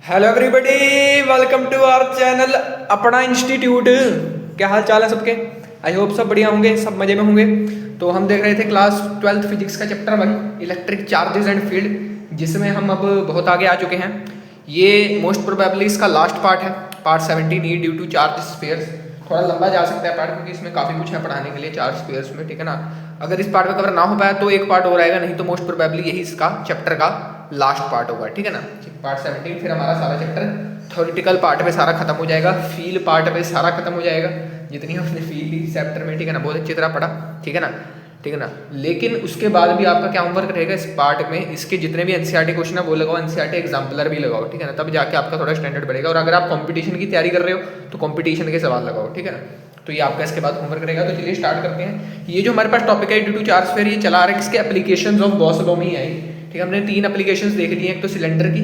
Hello everybody, welcome to our channel अपना institute. क्या हाल चाल है सबके? आई होप सब बढ़िया होंगे, सब मजे में होंगे। तो हम देख रहे थे क्लास 12th फिजिक्स का chapter 1 electric charges and field, जिसमें हम अब बहुत आगे आ चुके हैं। ये मोस्ट प्रोबेबली इसका लास्ट पार्ट है, part 17 E due to charge spheres. थोड़ा लंबा जा सकता है पार्ट, क्योंकि इसमें काफ़ी कुछ है पढ़ाने के लिए चार्ज स्फीयर्स में, ठीक है ना। अगर इस पार्ट में कवर ना हो पाया तो एक पार्ट और आएगा, नहीं तो मोस्ट प्रोबेबली यही इसका चैप्टर का लास्ट पार्ट होगा, ठीक है ना। पार्ट 17 फिर हमारा सारा चैप्टर थ्योरेटिकल पार्ट पे सारा खत्म हो जाएगा, फील पार्ट पे सारा खत्म हो जाएगा, जितनी हमने फील ली चैप्टर में, ठीक है ना। बहुत अच्छी तरह पढ़ा, ठीक है ना, ठीक है ना। लेकिन उसके बाद भी आपका क्या होमवर्क रहेगा इस पार्ट में, इसके जितने भी एनसीईआरटी क्वेश्चन है वो लगाओ, एनसीईआरटी एग्जाम्पलर भी लगाओ, ठीक है ना। तब जाके आपका थोड़ा स्टैंडर्ड बढ़ेगा। और अगर आप कंपटीशन की तैयारी कर रहे हो तो कंपटीशन के सवाल लगाओ, ठीक है ना। तो ये आपका इसके बाद होमवर्क रहेगा। तो चलिए स्टार्ट करते हैं। ये जो हमारे पास टॉपिक है ड्यू टू चार्ज स्फीयर, ये चला रहा है किसके एप्लीकेशंस ऑफ गॉस लॉ में ही आई, ठीक है। हमने 3 एप्लीकेशंस देख ली हैं, एक तो सिलेंडर की,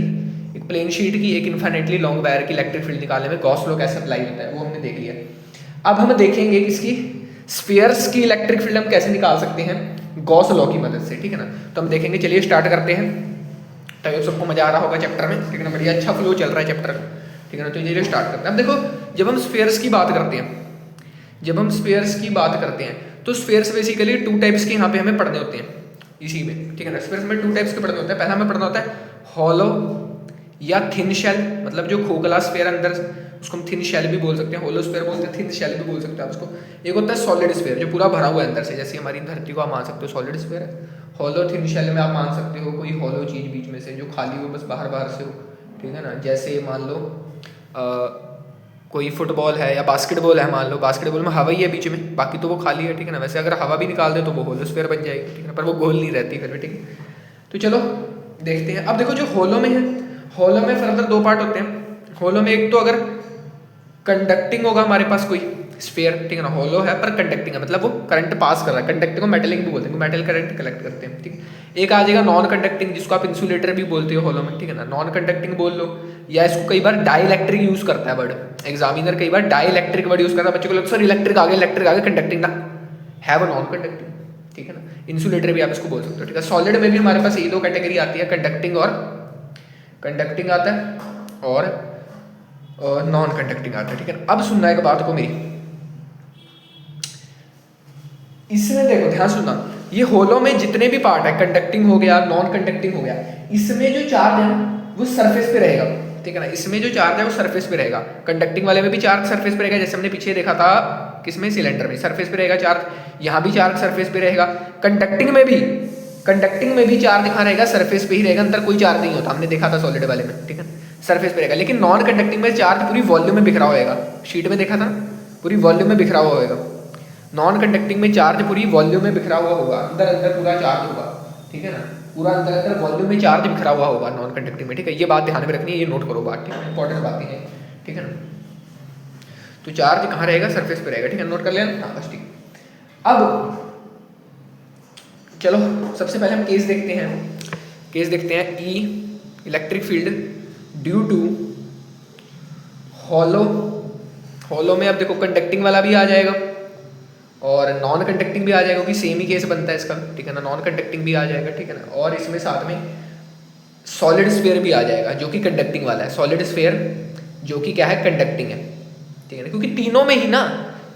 एक प्लेन शीट की, एक इन्फिनिटली लॉन्ग वायर की इलेक्ट्रिक फील्ड निकालने में गॉस लॉ कैसे अप्लाई होता है वो हमने देख लिया। अब हम देखेंगे किसकी, स्फीयर्स की इलेक्ट्रिक फील्ड हम कैसे निकाल सकते हैं गॉस लॉ की मदद से, ठीक है ना। तो हम देखेंगे, चलिए स्टार्ट करते हैं। तो सबको मजा आ रहा होगा चैप्टर में, ठीक है ना, बढ़िया अच्छा फ्लो चल रहा है चैप्टर का, ठीक है ना। तो चलिए स्टार्ट करते हैं। अब देखो, जब हम स्फीयर्स की बात करते हैं, जब हम स्फीयर्स की बात करते हैं तो स्फीयर्स बेसिकली 2 टाइप्स के यहाँ पे हमें पढ़ने होते हैं इसी में, ठीक है ना। स्फीयर्स में 2 टाइप्स के पढ़ने होते हैं। पहला हमें पढ़ना होता है हॉलो या थिन शेल, मतलब जो खोखला स्फीयर अंदर, उसको हम थिन शेल भी बोल सकते हैं, होलो स्फीयर बोलते हैं, थिन शेल भी बोल सकते हैं उसको। एक होता है सॉलिड स्फीयर, जो पूरा भरा हुआ है अंदर से, जैसे हमारी धरती को आप मान सकते हो सॉलिड स्फीयर है। होलो थिन शेल में आप मान सकते हो कोई होलो चीज़ बीच में से जो खाली हो, बस बाहर बाहर से हो, ठीक है ना। जैसे मान लो कोई फुटबॉल है या बास्केटबॉल है, मान लो बास्केटबॉल में हवा ही है बीच में, बाकी तो वो खाली है, ठीक है ना। वैसे अगर हवा भी निकाल दे तो वो होलो स्फीयर बन जाएगी, ठीक है ना, पर वो गोल नहीं रहती फिर भी, ठीक है। तो चलो देखते हैं। अब देखो जो होलो में है, होलो में फर्दर 2 पार्ट होते हैं। होलो में एक तो अगर कंडक्टिंग होगा हमारे पास कोई स्फीयर, ठीक है ना, होलो है पर कंडक्टिंग है, मतलब वो करंट पास कर रहा है। कंडक्टिंग को मेटलिक भी बोलते हैं, मेटल करंट कलेक्ट करते हैं, ठीक है। एक आ जाएगा नॉन कंडक्टिंग, जिसको आप इंसुलेटर भी बोलते हो होलो में, ठीक है ना। नॉन कंडक्टिंग बोल लो, या इसको कई बार डाइलेक्ट्रिक यूज करता है वर्ड, एग्जामिनर कई बार डाइलेक्ट्रिक वर्ड यूज करता है। बच्चों को लगता है सर इलेक्ट्रिक आगे कंडक्टिंग ना है, वो नॉन कंडक्टिंग, ठीक है ना। इंसुलेटर भी आप इसको बोल सकते हो, ठीक है। सॉलिड में भी हमारे पास ये 2 कैटेगरी आती है, कंडक्टिंग और कंडक्टिंग आता है और नॉन कंडक्टिंग आता है, ठीक है। अब सुनना एक बात को मेरी, इसमें देखो ध्यान सुनना, ये होलो में जितने भी पार्ट है, कंडक्टिंग हो गया, नॉन कंडक्टिंग हो गया, इसमें जो चार्ज है वो सरफेस पे रहेगा, ठीक है ना। इसमें जो चार्ज है वो सरफेस पे रहेगा। कंडक्टिंग वाले में भी चार्ज सरफेस पे रहेगा, जैसे हमने पीछे देखा था किसमें, सिलेंडर में, सरफेस पे रहेगा चार्ज। यहाँ भी चार्ज सरफेस पे रहेगा। कंडक्टिंग में भी चार्ज कहाँ रहेगा, सरफेस पे ही रहेगा, अंदर कोई चार्ज नहीं होता, हमने देखा था सॉलिड वाले में, ठीक है, सरफेस पे रहेगा। लेकिन नॉन कंडक्टिंग में चार्ज पूरी वॉल्यूम में बिखरा होगा, शीट में देखा था, पूरी वॉल्यूम में बिखरा हुआ होगा। नॉन कंडक्टिंग में चार्ज पूरी वॉल्यूम में बिखरा हुआ होगा, अंदर अंदर पूरा चार्ज होगा, ठीक है ना, पूरा अंदर अंदर वॉल्यूम में चार्ज बिखरा हुआ होगा नॉन कंडक्टिंग में, ठीक है। ये बात ध्यान में रखनी है, ये नोट करो बात, ठीक है, इंपॉर्टेंट बातें हैं, ठीक है ना। तो चार्ज कहाँ रहेगा, सरफेस पे रहेगा, ठीक है, नोट कर लेना, हाँ बस ठीक। अब चलो सबसे पहले हम केस देखते हैं ई इलेक्ट्रिक फील्ड ड्यू टू होलो में। अब देखो कंडक्टिंग वाला भी आ जाएगा और नॉन कंडक्टिंग भी आ जाएगा, क्योंकि सेम ही केस बनता है इसका, ठीक है ना। नॉन कंडक्टिंग भी आ जाएगा, ठीक है ना, और इसमें साथ में सॉलिड स्फीयर भी आ जाएगा जो कि कंडक्टिंग वाला है, सॉलिड स्फीयर जो कि क्या है, कंडक्टिंग है, ठीक है ना। क्योंकि तीनों में ही ना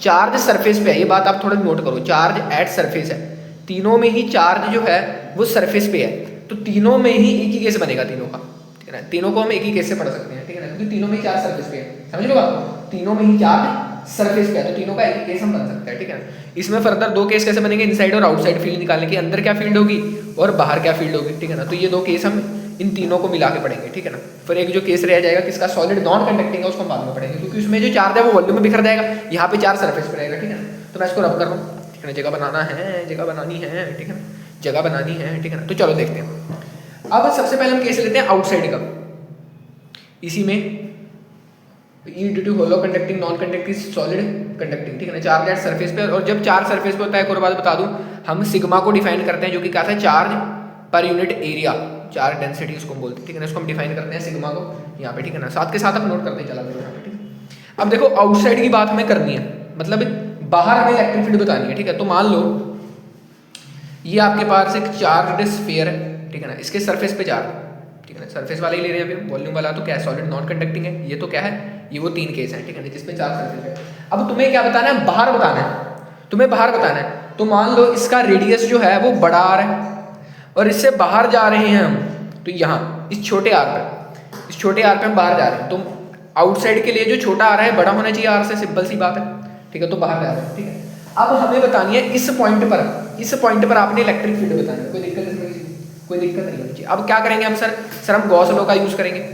चार्ज सरफेस पे है, ये बात आप थोड़ा नोट करो, चार्ज एट सरफेस है, तीनों में ही चार्ज जो है वो सरफेस पे है। तो तीनों में ही एक ही केस बनेगा तीनों का, ठीक है ना। तीनों को हम एक ही केस से पढ़ सकते हैं, ठीक है ना, क्योंकि तीनों में ही चार्ज सरफेस पे है, समझ लो बात, तीनों में ही चार्ज सरफेस पे है, तो तीनों का एक ही केस हम बन सकते हैं, ठीक है ना। इसमें फर्दर 2 केस कैसे बनेंगे, इनसाइड और आउटसाइड फील्ड निकालने की, अंदर क्या फील्ड होगी और बाहर क्या फील्ड होगी, ठीक है ना। तो ये 2 केस हम इन तीनों को मिला के पढ़ेंगे, ठीक है ना। फिर एक जो केस रह जाएगा किसका, सॉलिड नॉन कंडक्टिंग है, उसको बाद में पढ़ेंगे, क्योंकि उसमें जो चार्ज है वो वॉल्यूम में बिखर जाएगा, यहाँ पे चार्ज सरफेस पे रहेगा, ठीक है ना। तो मैं इसको रब कर रहा हूँ, ठीक है ना, जगह बनाना है, जगह बनानी है, ठीक है ना, जगह बनानी है, ठीक है ना। तो चलो देखते हैं। अब सबसे पहले हम केस लेते हैं आउटसाइड का, इसी में E due to hollow conducting non conducting solid conducting, ठीक है ना, चार्ज एट सरफेस पे। और जब चार्ज सरफेस पे होता है, एक और बात बता दूं, हम सिग्मा को डिफाइन करते हैं, जो कि क्या था, charge per unit area, charge density उसको हम बोलते हैं, ठीक है ना। इसको हम डिफाइन करते हैं सिग्मा को यहाँ पे, ठीक है ना, साथ के साथ हम नोट करते चला गया यहाँ पे, ठीक है। अब देखो आउटसाइड की बात हमें करनी है, मतलब बाहर हमें इलेक्ट्रिक फील्ड बतानी है, ठीक है। तो मान लो ये आपके पास एक चार्ज स्फीयर है, ठीक है ना, इसके सरफेस पे चार्ज, ठीक है ना, सरफेस वाला ही ले रहे हैं अभी, वॉल्यूम वाला तो क्या है, सॉलिड नॉन कंडक्टिंग है। ये तो क्या है, ये वो 3 केस है, ठीक है ना, जिसमें 4 सरफेस है। अब तुम्हें क्या बताना है, बाहर बताना है, तुम्हें बाहर बताना है। तो मान लो इसका रेडियस जो है वो बड़ा आर है और इससे बाहर जा रहे हैं हम, तो यहाँ इस छोटे आर पे, इस छोटे आर पे हम बाहर जा रहे हैं। तो आउटसाइड के लिए जो छोटा आर है बड़ा होना चाहिए आर से, सिंपल सी बात है, ठीक है। तो बाहर जा रहे हैं, ठीक है। अब हमें बतानी है इस पॉइंट पर आपने इलेक्ट्रिक फील्ड बताना है। कोई दिक्कत नहीं, कोई दिक्कत नहीं होनी चाहिए। अब क्या करेंगे हम सर हम गॉस लॉ का यूज करेंगे,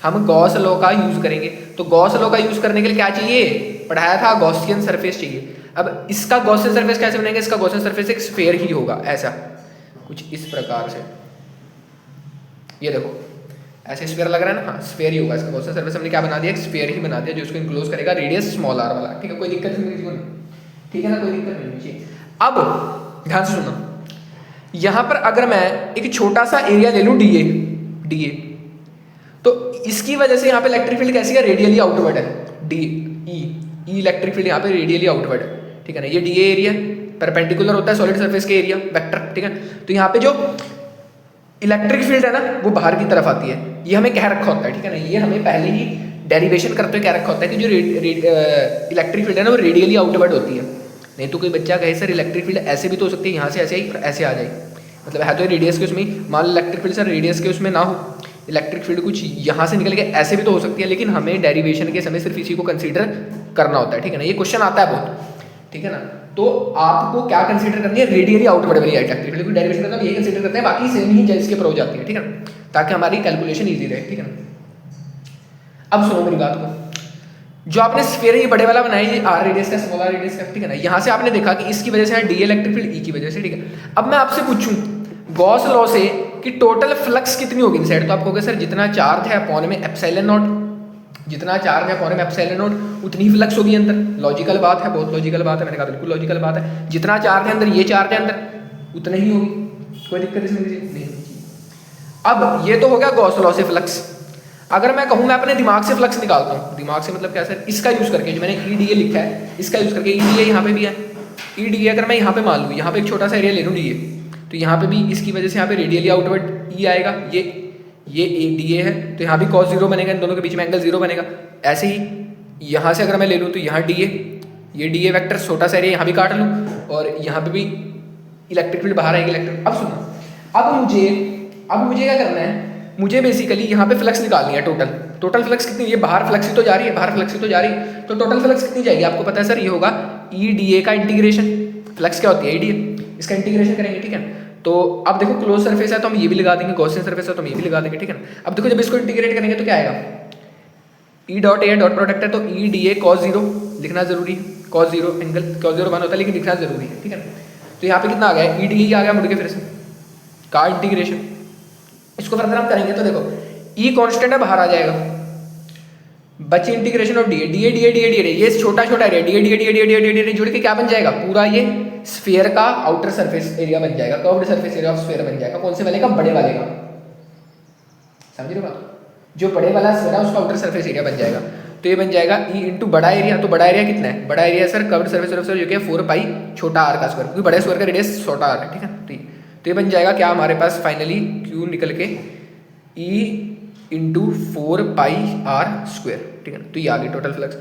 हम गॉस लॉ का यूज करेंगे। तो गॉस लॉ का यूज करने के लिए क्या चाहिए, पढ़ाया था, गॉसियन सरफेस चाहिए। अब इसका गॉसियन सरफेस कैसे बनेगा, इसका गॉसियन सरफेस एक स्फीयर ही होगा, ऐसा कुछ इस प्रकार से, ये देखो ऐसे स्फीयर लग रहा है ना, हाँ स्फीयर ही होगा इसका गॉसियन सरफेस। हमने क्या बना दिया, एक स्फीयर ही बना दिया जो इसको इनक्लोज करेगा, रेडियस स्मॉल आर वाला, ठीक है। कोई दिक्कत नहीं, ठीक है ना, कोई दिक्कत नहीं चाहिए। अब ध्यान से सुनो, यहां पर अगर मैं एक छोटा सा एरिया ले लूं डी ए, तो इसकी वजह से यहाँ पे इलेक्ट्रिक फील्ड कैसी है, रेडियली आउटवर्ड है, ई इलेक्ट्रिक फील्ड यहाँ पे रेडियली आउटवर्ड है, ठीक है ना। ये डी एरिया परपेंडिकुलर होता है सॉलिड सरफेस के एरिया वेक्टर, ठीक है। तो यहाँ पे जो इलेक्ट्रिक फील्ड है ना वो बाहर की तरफ आती है, ये हमें कह रखा होता है, ठीक है ना। ये हमें पहले ही डेरिवेशन करते हुए कह रखा होता है कि जो इलेक्ट्रिक फील्ड है ना वो रेडियली आउटवर्ड होती है। नहीं तो कोई बच्चा कहे सर इलेक्ट्रिक फील्ड ऐसे भी तो हो सकती है, यहाँ से ऐसे आई और ऐसे आ जाए, मतलब है तो रेडियस के उसमें, मान लो इलेक्ट्रिक फील्ड सर रेडियस के उसमें ना हो, इलेक्ट्रिक फील्ड कुछ यहाँ से निकल के ऐसे भी तो हो सकती है, लेकिन हमें डेरिवेशन के समय सिर्फ इसी को कंसीडर करना होता है, ठीक है ना। ये क्वेश्चन आता है बहुत, ठीक है ना। तो आपको क्या कंसीडर करनी है, रेडियली आउटवर्ड वाली इलेक्ट्रिक फील्ड की डेरिवेशन करना, यही कंसीडर करते हैं, बाकी सेम ही इसके ऊपर हो जाती है, ठीक है ना, ताकि हमारी कैलकुलेशन ईजी रहे, ठीक है ना। अब सुनो मेरी बात को, जो आपने स्फीयर ये बड़े वाला बनाया, ये आर रेडियस का, स्मॉल आर रेडियस का, ठीक है ना। यहाँ से आपने देखा कि इसकी वजह से है डी इलेक्ट्रिक फील्ड, ई की वजह से, ठीक है। अब मैं आपसे पूछूं गॉस लॉ से कि टोटल फ्लक्स कितनी होगी इनसाइड, तो आप कहोगे सर जितना चार्ज है अपॉन में एप्सिलॉन नॉट, जितना चार्ज है अपॉन में एप्सिलॉन नॉट उतनी ही फ्लक्स होगी अंदर। लॉजिकल बात है, बहुत लॉजिकल बात है, मैंने कहा बिल्कुल लॉजिकल बात है। जितना चार्ज है अंदर, ये चार्ज है अंदर, उतने ही होगी, कोई दिक्कत इसमें नहीं होगी। अब ये तो हो गया गॉस लॉ से फ्लक्स। अगर मैं कहूँ मैं अपने दिमाग से फ्लक्स निकालता हूँ, दिमाग से मतलब क्या सर, इसका यूज करके, जो मैंने ई डी ए लिखा है इसका यूज करके, ई डी ए यहाँ पे भी है, ई डी ए अगर मैं यहाँ पे मान लूँ, यहाँ पे एक छोटा सा एरिया ले लूँ डी ए, तो यहाँ पे भी इसकी वजह से यहाँ पे रेडियली आउटवर्ड ई आएगा, ये ए डी ए है, तो यहाँ भी cos 0 बनेगा, इन दोनों के बीच में एंगल 0 बनेगा। ऐसे ही यहाँ से अगर मैं ले लूँ तो यहाँ डी ए, ये डी ए वैक्टर छोटा सा एरिया यहाँ भी काट लूँ, और यहाँ पे भी इलेक्ट्रिक फील्ड बाहर आएगी इलेक्ट्रिक। अब सुनो, अब मुझे क्या करना है, मुझे बेसिकली यहाँ पे फ्लक्स निकालनी है, टोटल फ्लक्स कितनी, ये बाहर फ्लक्स ही तो जा रही है, बाहर फ्लक्स ही तो जा रही है, तो टोटल फ्लक्स कितनी जाएगी आपको पता है सर, ये होगा ई डी ए का इंटीग्रेशन। फ्लक्स क्या होती है, ई डी ए, इसका इंटीग्रेशन करेंगे, ठीक है। तो अब देखो क्लोज सरफेस है तो हम ये भी लगा देंगे, गॉसियन सरफेस है तो हम ये भी लगा देंगे, ठीक है ना। अब देखो जब इसको इंटीग्रेट करेंगे तो क्या आएगा, E dot A dot product है, तो ई डी ए cos 0 लिखना जरूरी है, cos 0 एंगल cos 0 मान होता है लेकिन लिखना जरूरी है, ठीक है ना। तो यहाँ पे कितना आ गया, ई डी ए आ गया मुड़ के फिर से का इंटीग्रेशन। इसको फर्दर हम करेंगे तो देखो ई कांस्टेंट है, बाहर आ जाएगा, बची integration of D A, D A D A D A D A, ये छोटा छोटा area D A D A D A D A D A जुड़ के क्या बन जाएगा, पूरा ये स्फीयर का आउटर सरफेस एरिया बन जाएगा, curved surface area of sphere बन जाएगा। कौन से वाले का, बड़े वाले का, समझ रहे हो बात, जो बड़े वाला स्फीयर है उसका आउटर सरफेस एरिया बन जाएगा। तो ये बन जाएगा ई इंटू बड़ा एरिया, तो बड़ा एरिया कितना है, बड़ा area sir curved surface area जो कि 4 पाई छोटा आर का स्क्वायर, क्योंकि बड़े स्क्वायर का रेडियस छोटा आर है, ठीक है। तो ये बन जाएगा क्या हमारे पास फाइनली क्यू निकल के E into 4 pi are square, ठीक है। तो ये आ गई टोटल फ्लक्स,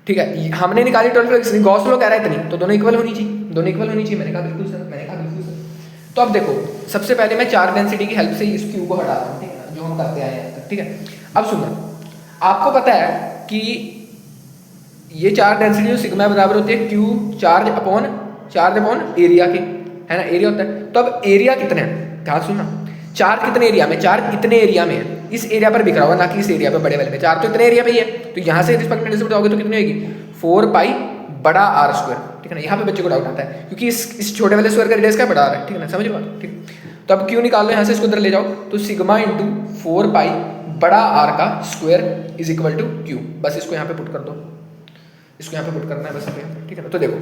ठीक है। हमने निकाली टोटल फ्लक्स, गॉस लॉ कह रहा है इतनी, तो दोनों इक्वल होनी चाहिए, दोनों इक्वल होनी चाहिए, मैंने कहा बिल्कुल सर, मैंने कहा बिल्कुल सर। तो अब देखो सबसे पहले मैं चार्ज डेंसिटी की हेल्प से इस क्यू को हटाता हूँ, ठीक है, जो हम करते आए हैं, ठीक है। अब सुनो, आपको पता है कि ये चार्ज डेंसिटी जो सिग्मा बराबर होती है क्यू चार्ज अपॉन एरिया के, है ना, एरिया होता है। तो अब एरिया कितना है, ध्यान सुनना, चार्ज कितने एरिया में, चार्ज इतने एरिया में है, इस एरिया पर बिखरा हुआ, ना कि इस एरिया पे बड़े वाले में, चार्ज तो इतने एरिया पे ही है। तो यहाँ से रिस्पेक्ट से बताओगे तो कितनी होगी, 4 पाई बड़ा आर स्क्वायर, ठीक है ना। यहाँ पे बच्चे को डाउट आता है क्योंकि इस छोटे वाले स्क्वायर का रेडियस का बड़ा आर है, ठीक है ना, समझ लो, ठीक। तो अब क्यू निकाल लो, यहाँ से इसको उधर ले जाओ, तो सिग्मा इंटू 4 पाई बड़ा आर का square is equal to Q, बस इसको यहाँ पे पुट कर दो, इसको यहाँ पे पुट करना है बस, ठीक है ना। तो देखो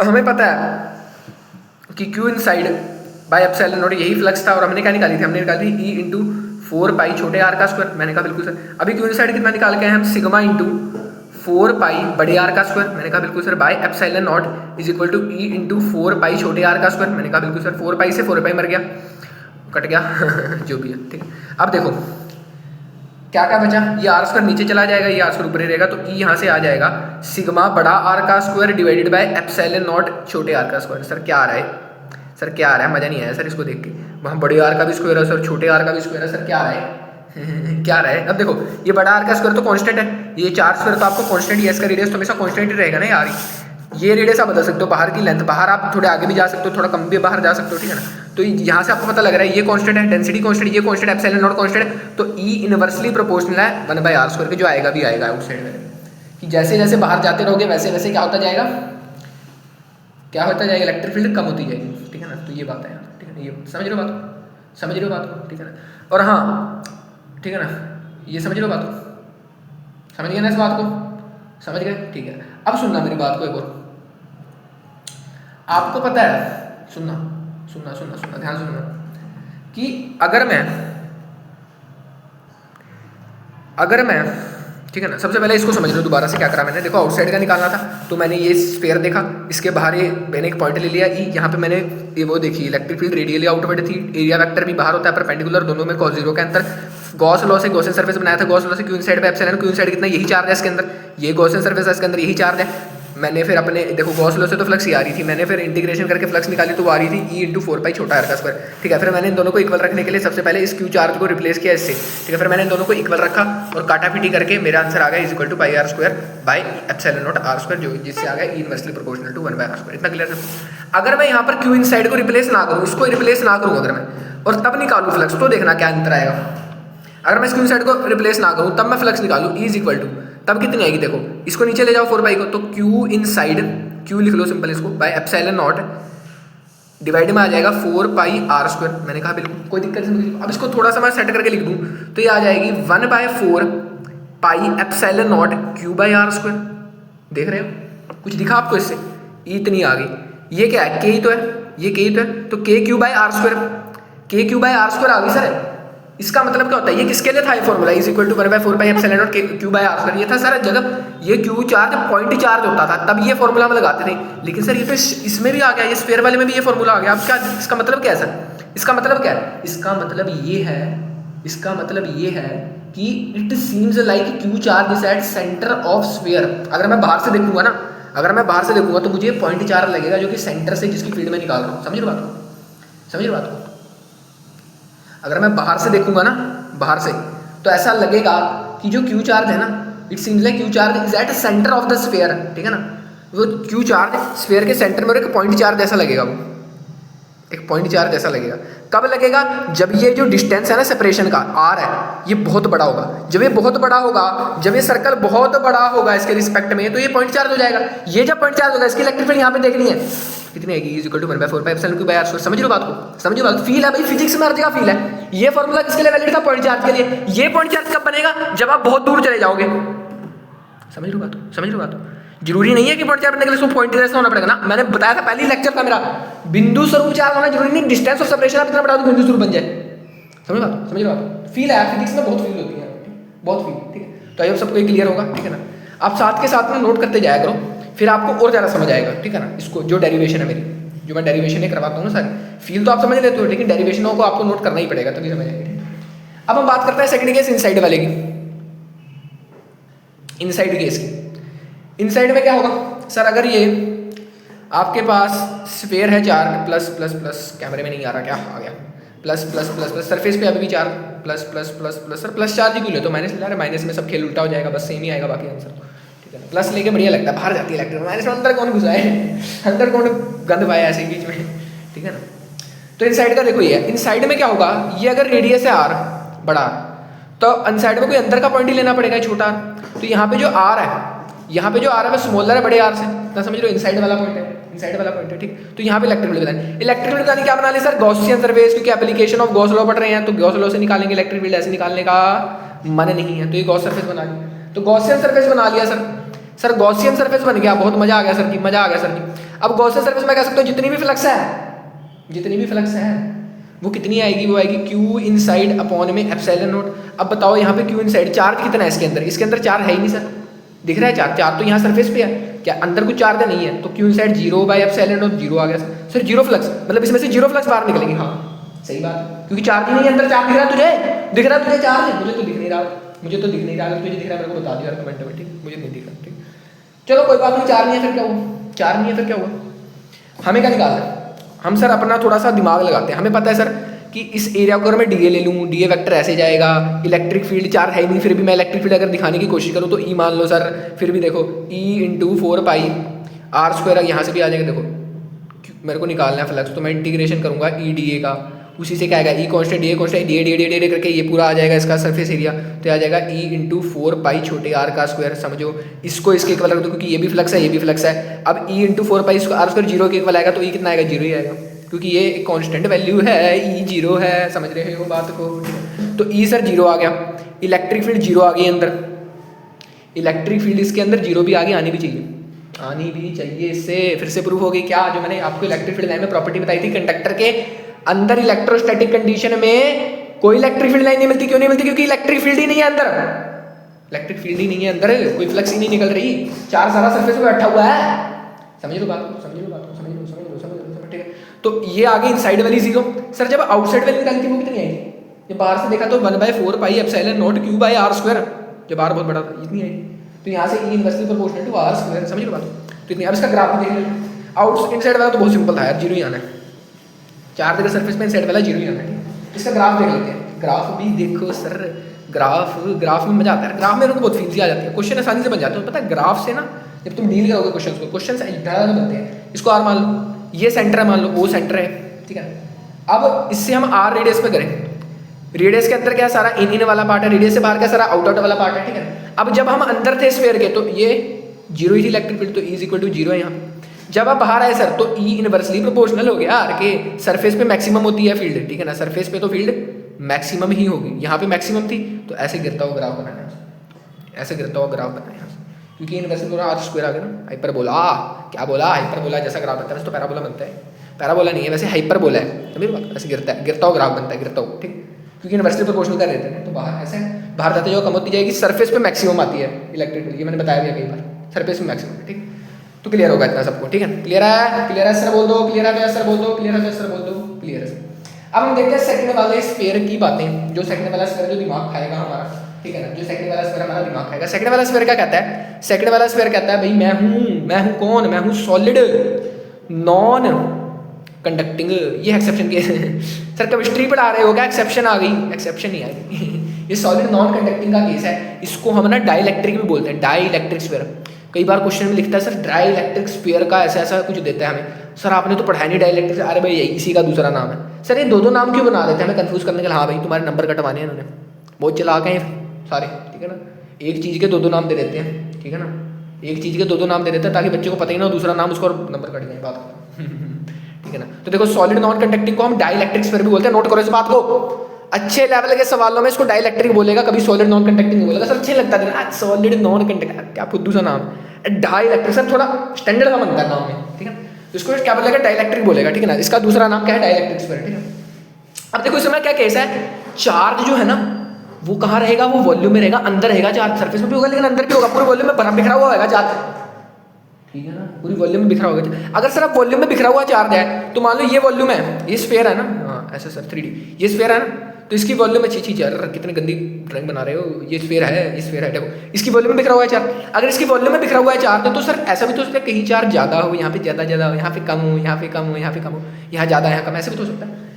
हमें पता है कि Q inside by epsilon not यही फ्लक्स था, और हमने क्या निकाली थी, हमने निकाली थी ई इंटू 4 पाई छोटे आर का स्क्वायर, मैंने कहा बिल्कुल सर। अभी क्यू इनसाइड कितना निकाल के हैं हम, सिग्मा इंटू 4 पाई बड़े आर का स्क्वायर, मैंने कहा बिल्कुल sir, by epsilon naught is equal to E into 4 pi छोटे आर का स्क्वायर, मैंने कहा बिल्कुल सर। 4 पाई से 4 पाई मर गया, कट गया जो भी है, ठीक है। अब देखो क्या क्या बचा, ये आर स्क्वायर नीचे चला जाएगा, ये आर स्क्वायर ऊपर ही रहेगा, तो ई यहाँ से आ जाएगा सिग्मा बड़ा आर का square divided by epsilon not छोटे आर का स्क्वायर। सर क्या आ रहा है, सर क्या आ रहा है, मजा नहीं आया सर इसको देख के। वहाँ बड़े आर का भी स्क्वायर है सर, छोटे आर का भी स्क्वायर है सर, क्या आ रहा है क्या आ रहा है। अब देखो ये बड़ा आर का स्क्वायर तो कांस्टेंट है, ये 4 स्क्वायर तो आपको कांस्टेंट, ये इसका रेडियस तो हमेशा कांस्टेंट ही रहेगा ना यार। ये रेडियस आप बदल सकते हो, बाहर की लेंथ, बाहर आप थोड़े आगे भी जा सकते हो, थोड़ा कम भी बाहर जा सकते हो, ठीक है ना। तो यहाँ से आपको पता लग रहा है ये कांस्टेंट है, डेंसिटी कांस्टेंट, ये कांस्टेंट, एप्सिलॉन नॉट कांस्टेंट है, तो ई इनवर्सली प्रोपोर्शनल है 1/r स्क्वायर के, जो आएगा भी आएगा आउटसाइड में। कि जैसे जैसे बाहर जाते रहोगे वैसे वैसे क्या होता जाएगा, क्या होता जाएगा, इलेक्ट्रिक फील्ड कम होती जाएगी, ठीक है ना। तो ये बात है, ठीक है ना, ये समझ रहे हो बात को, समझ रहे हो बात को, ठीक है ना। और हाँ ठीक है ना, ये समझ रहे हो बात को, समझ गए ना इस बात को, समझ गए, ठीक है। अब सुनना मेरी बात को एक और, आपको पता है, सुनना सुनना सुनना सुनना ध्यान सुनना, कि अगर मैं ठीक है ना, सबसे पहले इसको समझ लो दोबारा से क्या करा मैंने। देखो आउटसाइड का निकालना था, तो मैंने ये स्फीयर देखा, इसके बाहर ये मैंने एक पॉइंट ले लिया ई, यहाँ पे मैंने ये वो देखी इलेक्ट्रिक फील्ड रेडियली आउटवर्ड थी, एरिया वेक्टर भी बाहर होता है परपेंडिकुलर, दोनों में cos 0 के अंतर। गॉस लॉ से गॉसियन सरफेस बनाया था, गॉस लॉ से Q inside by epsilon, Q inside कितना, यही चार्ज है इसके अंदर, ये गॉसियन सरफेस है इसके अंदर, यही चार्ज है। मैंने फिर अपने देखो गॉस लॉ से तो फ्लक्स ही आ रही थी, मैंने फिर इंटीग्रेशन करके फ्लक्स निकाली तो वो आ रही थी ई इंटू 4 छोटा आर का स्क्वायर, ठीक है। फिर मैंने इन दोनों को इक्वल रखने के लिए सबसे पहले इस क्यू चार्ज को रिप्लेस किया इससे, ठीक है। फिर मैंने इन दोनों को इक्वल रखा और काटा पीटी करके मेरा आंसर आ गया is equal to pi are square by epsilon not r square, जो जिससे आ गया E inversely proportional to 1/r square. इतना क्लियर है। अगर मैं यहाँ पर क्यू इनसाइड को रिप्लेस ना करूँ, इसको रिप्लेस ना करूँ अगर मैं, और तब निकालूँ फ्लक्स, तो देखना क्या अंतर आएगा। अगर मैं क्यू इनसाइड को रिप्लेस ना करूँ तब मैं फ्लक्स निकालूँ, ई इज इक्वल टू, तब कितनी आएगी देखो, इसको नीचे ले जाओ 4 को, तो क्यू इनसाइड, क्यू लिख लो सिंपल इसको, बाय एप्सिलॉन नॉट डिवाइड में आ जाएगा 4πr स्क्वायर। मैंने कहा बिल्कुल कोई दिक्कत नहीं। अब इसको थोड़ा सा मैं सेट करके लिख दूं तो ये आ जाएगी 1/4 pi epsilon naught q/r square. देख रहे हो कुछ दिखा आपको इससे, इतनी आ गई। ये क्या है, के ही तो है, ये के ही तो है, तो k/r स्क्वायर, k/r स्क्वायर आ गई सर। इसका मतलब क्या होता है, ये किसके लिए था ये formula, is equal to 1/4 pi epsilon naught q/r square. ये था सर जब ये q चार्ज पॉइंट चार्ज होता था तब ये फॉर्मूला हम लगाते थे, लेकिन सर ये तो इसमें भी आ गया, ये स्फीयर वाले में भी ये फॉर्मूला आ गया। अब क्या इसका मतलब क्या है सर, इसका मतलब क्या है, इसका मतलब ये है, इसका मतलब ये है कि it seems like q charge is at centre of sphere. अगर मैं बाहर से देखूंगा ना, अगर मैं बाहर से देखूंगा तो मुझे पॉइंट चार्ज लगेगा जो कि सेंटर से जिसकी फील्ड में निकाल रहा हूँ। समझ रहे बात को, समझ रहे बात को। अगर मैं बाहर से देखूंगा ना, बाहर से, तो ऐसा लगेगा कि जो क्यू चार्ज है ना, it seems like Q charge is at centre of the sphere, ठीक है ना। वो क्यू चार्ज स्फीयर के सेंटर में और एक पॉइंट चार्ज जैसा लगेगा, वो एक पॉइंट चार्ज जैसा लगेगा। कब लगेगा, जब ये जो डिस्टेंस है ना सेपरेशन का आर है, ये बहुत बड़ा होगा। जब ये बहुत बड़ा होगा, जब ये सर्कल बहुत बड़ा होगा इसके रिस्पेक्ट में, तो ये पॉइंट चार्ज हो जाएगा। ये जब पॉइंट चार्ज होगा, इसकी इलेक्ट्रिक फील्ड यहाँ पे देखनी है कितनी आएगी, is equal to 1/4 pi epsilon q/r square. समझ लो बात को, समझो बात। फील है भाई, फिजिक्स में हर जगह फील है। ये फॉर्मूला किसके लिए वैलिड था, पॉइंट चार्ज के लिए। ये पॉइंट चार्ज कब बनेगा, जब आप बहुत दूर चले जाओगे। समझ लो बात, समझ लो बात। जरूरी नहीं है कि पॉइंट चार्ज बनने के लिए उसको पॉइंट जैसा होना पड़ेगा ना। मैंने बताया था पहली लेक्चर था मेरा, बिंदु स्वरूप चार्ज होना जरूरी नहीं, डिस्टेंस ऑफ सेपरेशन आप इतना बढ़ा दो बिंदु स्वरूप बन जाए। समझ बात, समझ बात। फील है फिजिक्स में, बहुत फील होती है, बहुत फील, ठीक है। तो आई होप सबको क्लियर होगा, ठीक है ना। आप साथ के साथ में नोट करते जाया करो, फिर आपको और ज़्यादा समझ आएगा, ठीक है ना। इसको जो डेरिवेशन है मेरी, जो मैं डेरिवेशन करवाता हूँ ना सारी, फील तो आप समझ लेते हो, लेकिन डेरिवेशनों को आपको नोट करना ही पड़ेगा तभी समझ आएगी। अब हम बात करते हैं सेकंड केस इनसाइड वाले की, इनसाइड केस की। इनसाइड में क्या होगा सर, अगर ये आपके पास स्फीयर है 4 प्लस प्लस प्लस, कैमरे में नहीं आ रहा, क्या आ गया, plus plus plus plus, surface पे अभी भी 4 plus plus plus plus, surplus charge ही क्यों ले, तो माइनस ले रहा है, माइनस में सब खेल उल्टा हो जाएगा, बस सेम ही आएगा बाकी आंसर, ठीक है। प्लस लेके बढ़िया लगता है, बाहर जाती है इलेक्ट्रिक, माइनस में अंदर कौन घुसा है, अंदर कौन गंद पाया ऐसे बीच में, ठीक है ना। तो इनसाइड का देखो, ये इनसाइड में क्या होगा, ये अगर रेडियस है r बड़ा, तो इनसाइड में कोई अंदर का पॉइंट ही लेना पड़ेगा छोटा। तो यहाँ पे जो r है, यहाँ पे जो r है वो स्मॉलर है बड़े r से, ना समझ लो, इनसाइड वाला पॉइंट है, इनसाइड वाला पॉइंट है, ठीक। तो यहाँ पे इलेक्ट्रिक फील्ड बताएं, इलेक्ट्रिक फील्ड बताने क्या बना ले सर, गॉसियन सरफेस, क्योंकि एप्लीकेशन ऑफ गॉस लॉ पढ़ रहे हैं, तो गॉस लॉ से निकालेंगे इलेक्ट्रिक फील्ड, ऐसे निकालने का मन नहीं है, तो ये गॉस सरफेस बना लिया। तो गॉसियन सरफेस बना लिया सर गॉसियन सरफेस बन गया, बहुत मजा आ गया सर जी, मजा आ गया सर जी। अब गॉसियन सरफेस में कह सकते हो जितनी भी फ्लक्स है, जितनी भी फ्लक्स है वो कितनी आएगी, वो आएगी क्यू इनसाइड अपॉन में एप्सिलॉन नॉट। अब बताओ यहाँ पे क्यू इनसाइड चार्ज कितना है इसके अंदर, इसके अंदर चार्ज है ही नहीं सर, दिख रहा है चार्ज, चार्ज तो यहाँ सरफेस पे है, क्या अंदर कुछ चार्ज नहीं है, तो Q inside 0 bye epsilon not 0 आ गया सर। 0 फ्लक्स, मतलब इसमें से 0 फ्लक्स बाहर निकलेगी, हाँ सही बात है, क्योंकि चार्ज ही नहीं है अंदर। चार्ज दिख रहा है तुझे? दिख रहा है तुझे चार्ज? मुझे तो दिख नहीं रहा, मुझे तो दिख नहीं रहा। अगर तुझे दिख रहा है मेरे को बता दियो यार कमेंट में, ठीक? मुझे नहीं दिख रहा, ठीक? चलो कोई बात नहीं, चार्ज नहीं है फिर क्या हुआ? चार्ज नहीं है फिर क्या हुआ? हमें क्या निकालना है? हम सर अपना थोड़ा सा दिमाग लगाते हैं। हमें पता है सर कि इस एरिया को अगर मैं डीए ले लूँ, डीए वेक्टर ऐसे जाएगा, इलेक्ट्रिक फील्ड चार्ज है ही नहीं, फिर भी मैं इलेक्ट्रिक फील्ड अगर दिखाने की कोशिश करूँ तो ई मान लो सर, फिर भी देखो ई इंटू 4πr² यहाँ से भी आ जाएगा। देखो मेरे को निकालना है फ्लक्स, तो मैं इंटीग्रेशन करूँगा ई डी ए का, उसी से क्या आएगा E constant, d A constant, d A करके ये पूरा आ जाएगा इसका सरफेस एरिया। तो आ जाएगा ई इंटू 4π छोटे आर का स्क्वायर। समझो इसको इसके इक्वल रख दो, क्योंकि ये भी फ्लक्स है ये भी फ्लक्स है। अब E into 4π R square zero के इक्वल आएगा, तो ई कितना आएगा? जीरो ही आएगा, क्योंकि ये एक कांस्टेंट वैल्यू है, ई जीरो है। समझ रहे हो बात को? तो ई सर जीरो आ गया, इलेक्ट्रिक फील्ड जीरो आ गई अंदर, इलेक्ट्रिक फील्ड इसके अंदर जीरो भी आगे आनी भी चाहिए, आनी भी चाहिए। इससे फिर से प्रूफ हो गई क्या, जो मैंने आपको इलेक्ट्रिक फील्ड लाइन में प्रॉपर्टी बताई थी, कंडक्टर के अंदर इलेक्ट्रोस्टैटिक कंडीशन में कोई इलेक्ट्रिक फील्ड लाइन नहीं मिलती। क्यों नहीं मिलती? क्योंकि इलेक्ट्रिक फील्ड ही नहीं है अंदर, इलेक्ट्रिक फील्ड ही नहीं है अंदर, कोई फ्लक्स ही नहीं निकल रही, चार्ज सारा सरफेस पे बैठा हुआ है। समझ लो बात को, समझ लो बात को, समझ लो, ठीक है? तो ये आ गई इनसाइड वाली जीरो। सर जब आउटसाइड वाली निकाली थी वो कितनी आई थी? जब बाहर से देखा तो 1/4πε0 Q/r², जब आर बहुत बड़ा था इतनी आई। तो यहाँ से ई इनवर्सली प्रोपोर्शनल टू r²। समझ लो बात को? तो इतनी। अब इसका ग्राफ भी देख लो। आउट इनसाइड वाला तो बहुत सिंपल था यार, जीरो ही आना है, चार जगह सरफेस पे इनसाइड वाला जीरो ही आना है। इसका ग्राफ देख लेते हैं। ग्राफ भी देखो सर, ग्राफ में मजा आता है। ग्राफ में मेरे को बहुत फील आ जाती है, क्वेश्चन आसानी से बन जाते हैं। पता है ग्राफ से ना जब तुम डील करोगे क्वेश्चन को, क्वेश्चन बनते हैं। इसको आर मान लो, ये सेंटर है मान लो, वो सेंटर है, ठीक है? अब इससे हम आर रेडियस पे करें, रेडियस के अंदर क्या सारा इन वाला पार्ट है, रेडियस से बाहर क्या सारा आउट वाला पार्ट है, ठीक है? अब जब हम अंदर थे स्फीयर के तो ये जीरो ही थी इलेक्ट्रिक फील्ड, तो ई इक्वल टू जीरो है यहाँ। जब आप बाहर आए सर तो ई इनवर्सली प्रोपोर्शनल हो गया आर के, सरफेस पे मैक्सिमम होती है फील्ड, ठीक है ना? सरफेस पे तो फील्ड मैक्सिमम ही होगी, यहाँ पे मैक्सिमम थी, तो ऐसे गिरता हुआ ग्राफ बनाना है, ऐसे गिरता हुआ ग्राफ बनाना है। क्योंकि इनवर्सली पूरा आर स्क्वायर आ गया ना, हाइपरबोला। क्या बोला? हाइपरबोला जैसा ग्राफ बनता है वैसे तो पैराबोला बनता है, पैराबोला नहीं है वैसे हाइपरबोला है। समझ लो बात? ऐसे गिरता है, गिरता हुआ ग्राफ बनता है, गिरता हुआ, ठीक? क्योंकि इनवर्सली प्रोपोर्शनल कर देते हैं, तो बाहर ऐसे बाहर जाते जो कम होती जाएगी, सरफेस पे मैक्सिमम आती है इलेक्ट्रिक फील्ड, ये मैंने बताया भी कई बार, सरफेस में मैक्सिमम है, ठीक? तो क्लियर होगा इतना सबको, ठीक है? क्लियर है? क्लियर है सर बोल दो, क्लियर है सर बोल दो, क्लियर है सर बोल दो, क्लियर है। अब हम देखते हैं सेकंड वाले स्फीयर की बातें। जो सेकंड वाला स्फीयर जो दिमाग खाएगा हमारा, ठीक है ना? जो सेकंड वाला स्फीयर हमारा दिमाग खाएगा। सेकंड वाला स्फीयर क्या कहता है? सेकंड वाला स्फीयर कहता है भाई मैं हूँ कौन? मैं हूँ सॉलिड नॉन कंडक्टिंग। ये एक्सेप्शन के सर केमिस्ट्री पढ़ा रहे हो क्या? एक्सेप्शन आ गई, एक्सेप्शन नहीं आई। ये सॉलिड नॉन कंडक्टिंग का केस है। इसको हम ना डाइलेक्ट्रिक भी बोलते हैं, डाइलेक्ट्रिक स्फीयर। कई बार क्वेश्चन में लिखता है सर डाइलेक्ट्रिक स्फीयर का ऐसा ऐसा कुछ देता है हमें। सर आपने तो पढ़ाया नहीं डाइलेक्ट्रिक। अरे भाई यही इसी का दूसरा नाम है। सर ये दो नाम क्यों बना देते हैं हमें कंफ्यूज करने के लिए? हाँ भाई तुम्हारे नंबर कटवाने हैं इन्होंने, बहुत चलाक हैं सारे, ठीक है ना? एक चीज़ के दो नाम दे देते हैं, ठीक है ना? एक चीज़ के दो नाम दे देते हैं ताकि बच्चे को पता ही ना हो दूसरा नाम उसको और नंबर कट जाए, बात ठीक है ना? तो देखो सॉलिड नॉन कंडक्टिंग को हम डाइलेक्ट्रिक स्फीयर भी बोलते हैं। नोट करो इस बात को, अच्छे लेवल के सवालों में इसको डाइलेक्ट्रिक बोलेगा, कभी सॉलिड नॉन कंडक्टिंग नहीं बोलेगा। सर अच्छे लगता है सॉलिड नॉन कंडक्टिंग, क्या फुद्दू सा नाम है डाइलेक्ट्रिक। सर थोड़ा स्टैंडर्ड सा बनता है नाम में, ठीक है? इसको क्या बोलेगा? डाइलेक्ट्रिक बोलेगा, ठीक है ना? इसका दूसरा नाम क्या है? डाइलेक्ट्रिक स्फीयर, ठीक है? अब देखो इसमें क्या केस है, चार्ज जो है ना वो कहाँ रहेगा? वो वॉल्यूम में रहेगा, अंदर रहेगा चार्ज, सरफेस में भी होगा लेकिन अंदर भी होगा, पूरे वॉल्यूम में भरा बिखरा हुआ होगा चार्ज, ठीक है ना? पूरी वॉल्यूम में बिखरा होगा। अगर सर आप वॉल्यूम में बिखरा हुआ चार्ज है तो मान लो ये वॉल्यूम है, ये स्फीयर है ना, हाँ ऐसा सर 3D ये स्फीयर है ना, तो इसकी वॉल्यूम अच्छी चीज यार, कितनी गंदी ड्राइंग बना रहे हो। ये स्फीयर है, ये स्फीयर है, देखो इसकी वॉल्यूम में बिखरा हुआ है चार्ज। अगर इसकी वॉल्यूम में बिखरा हुआ है चार्ज तो सर ऐसा भी तो हो सकता है कहीं चार्ज ज्यादा हो, यहाँ पे ज्यादा हो, यहाँ पे कम हो, यहाँ पे कम हो, यहाँ पे कम हो, यहाँ ज्यादा यहाँ कम, ऐसे भी तो हो सकता है।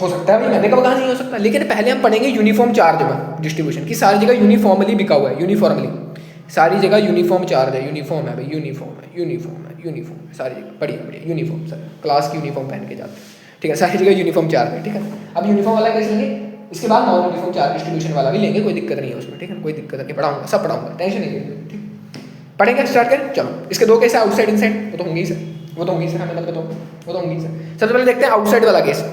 हो सकता है भाई, मैंने कहा नहीं हो सकता। लेकिन पहले हम पढ़ेंगे यूनिफॉर्म चार्ज में डिस्ट्रीब्यूशन की, सारी जगह यूनिफॉर्मली बिका हुआ है, यूनिफॉर्मली सारी जगह यूनिफॉर्म चार्ज है, यूनिफॉर्म है भाई, यूनिफॉर्म है, यूनिफॉर्म है, यूनिफॉर्म है सारी जगह, बढ़िया बढ़िया यूनिफॉर्म। सर क्लास की यूनिफॉर्म पहन के जाते हैं, ठीक है? सारी जगह यूनिफॉर्म चार्ज है, ठीक है? अब यूनिफॉर्म वाला कैसे लेंगे? इसके बाद नॉन यूनिफॉर्म चार्ज डिस्ट्रीब्यूशन वाला भी लेंगे, कोई दिक्कत नहीं है उसमें, ठीक है? कोई दिक्कत नहीं, पढ़ाऊंगा सब पढ़ाऊंगा, टेंशन नहीं है, ठीक? पढ़ेंगे, स्टार्ट करें। चलो इसके दो केस है, आउटसाइड इनसाइड, वो तो होंगे ही सर, वो तो होंगे ही सर, हमें मत बताओ, वो तो होंगे ही सर। सबसे पहले देखते हैं आउटसाइड वाला केस।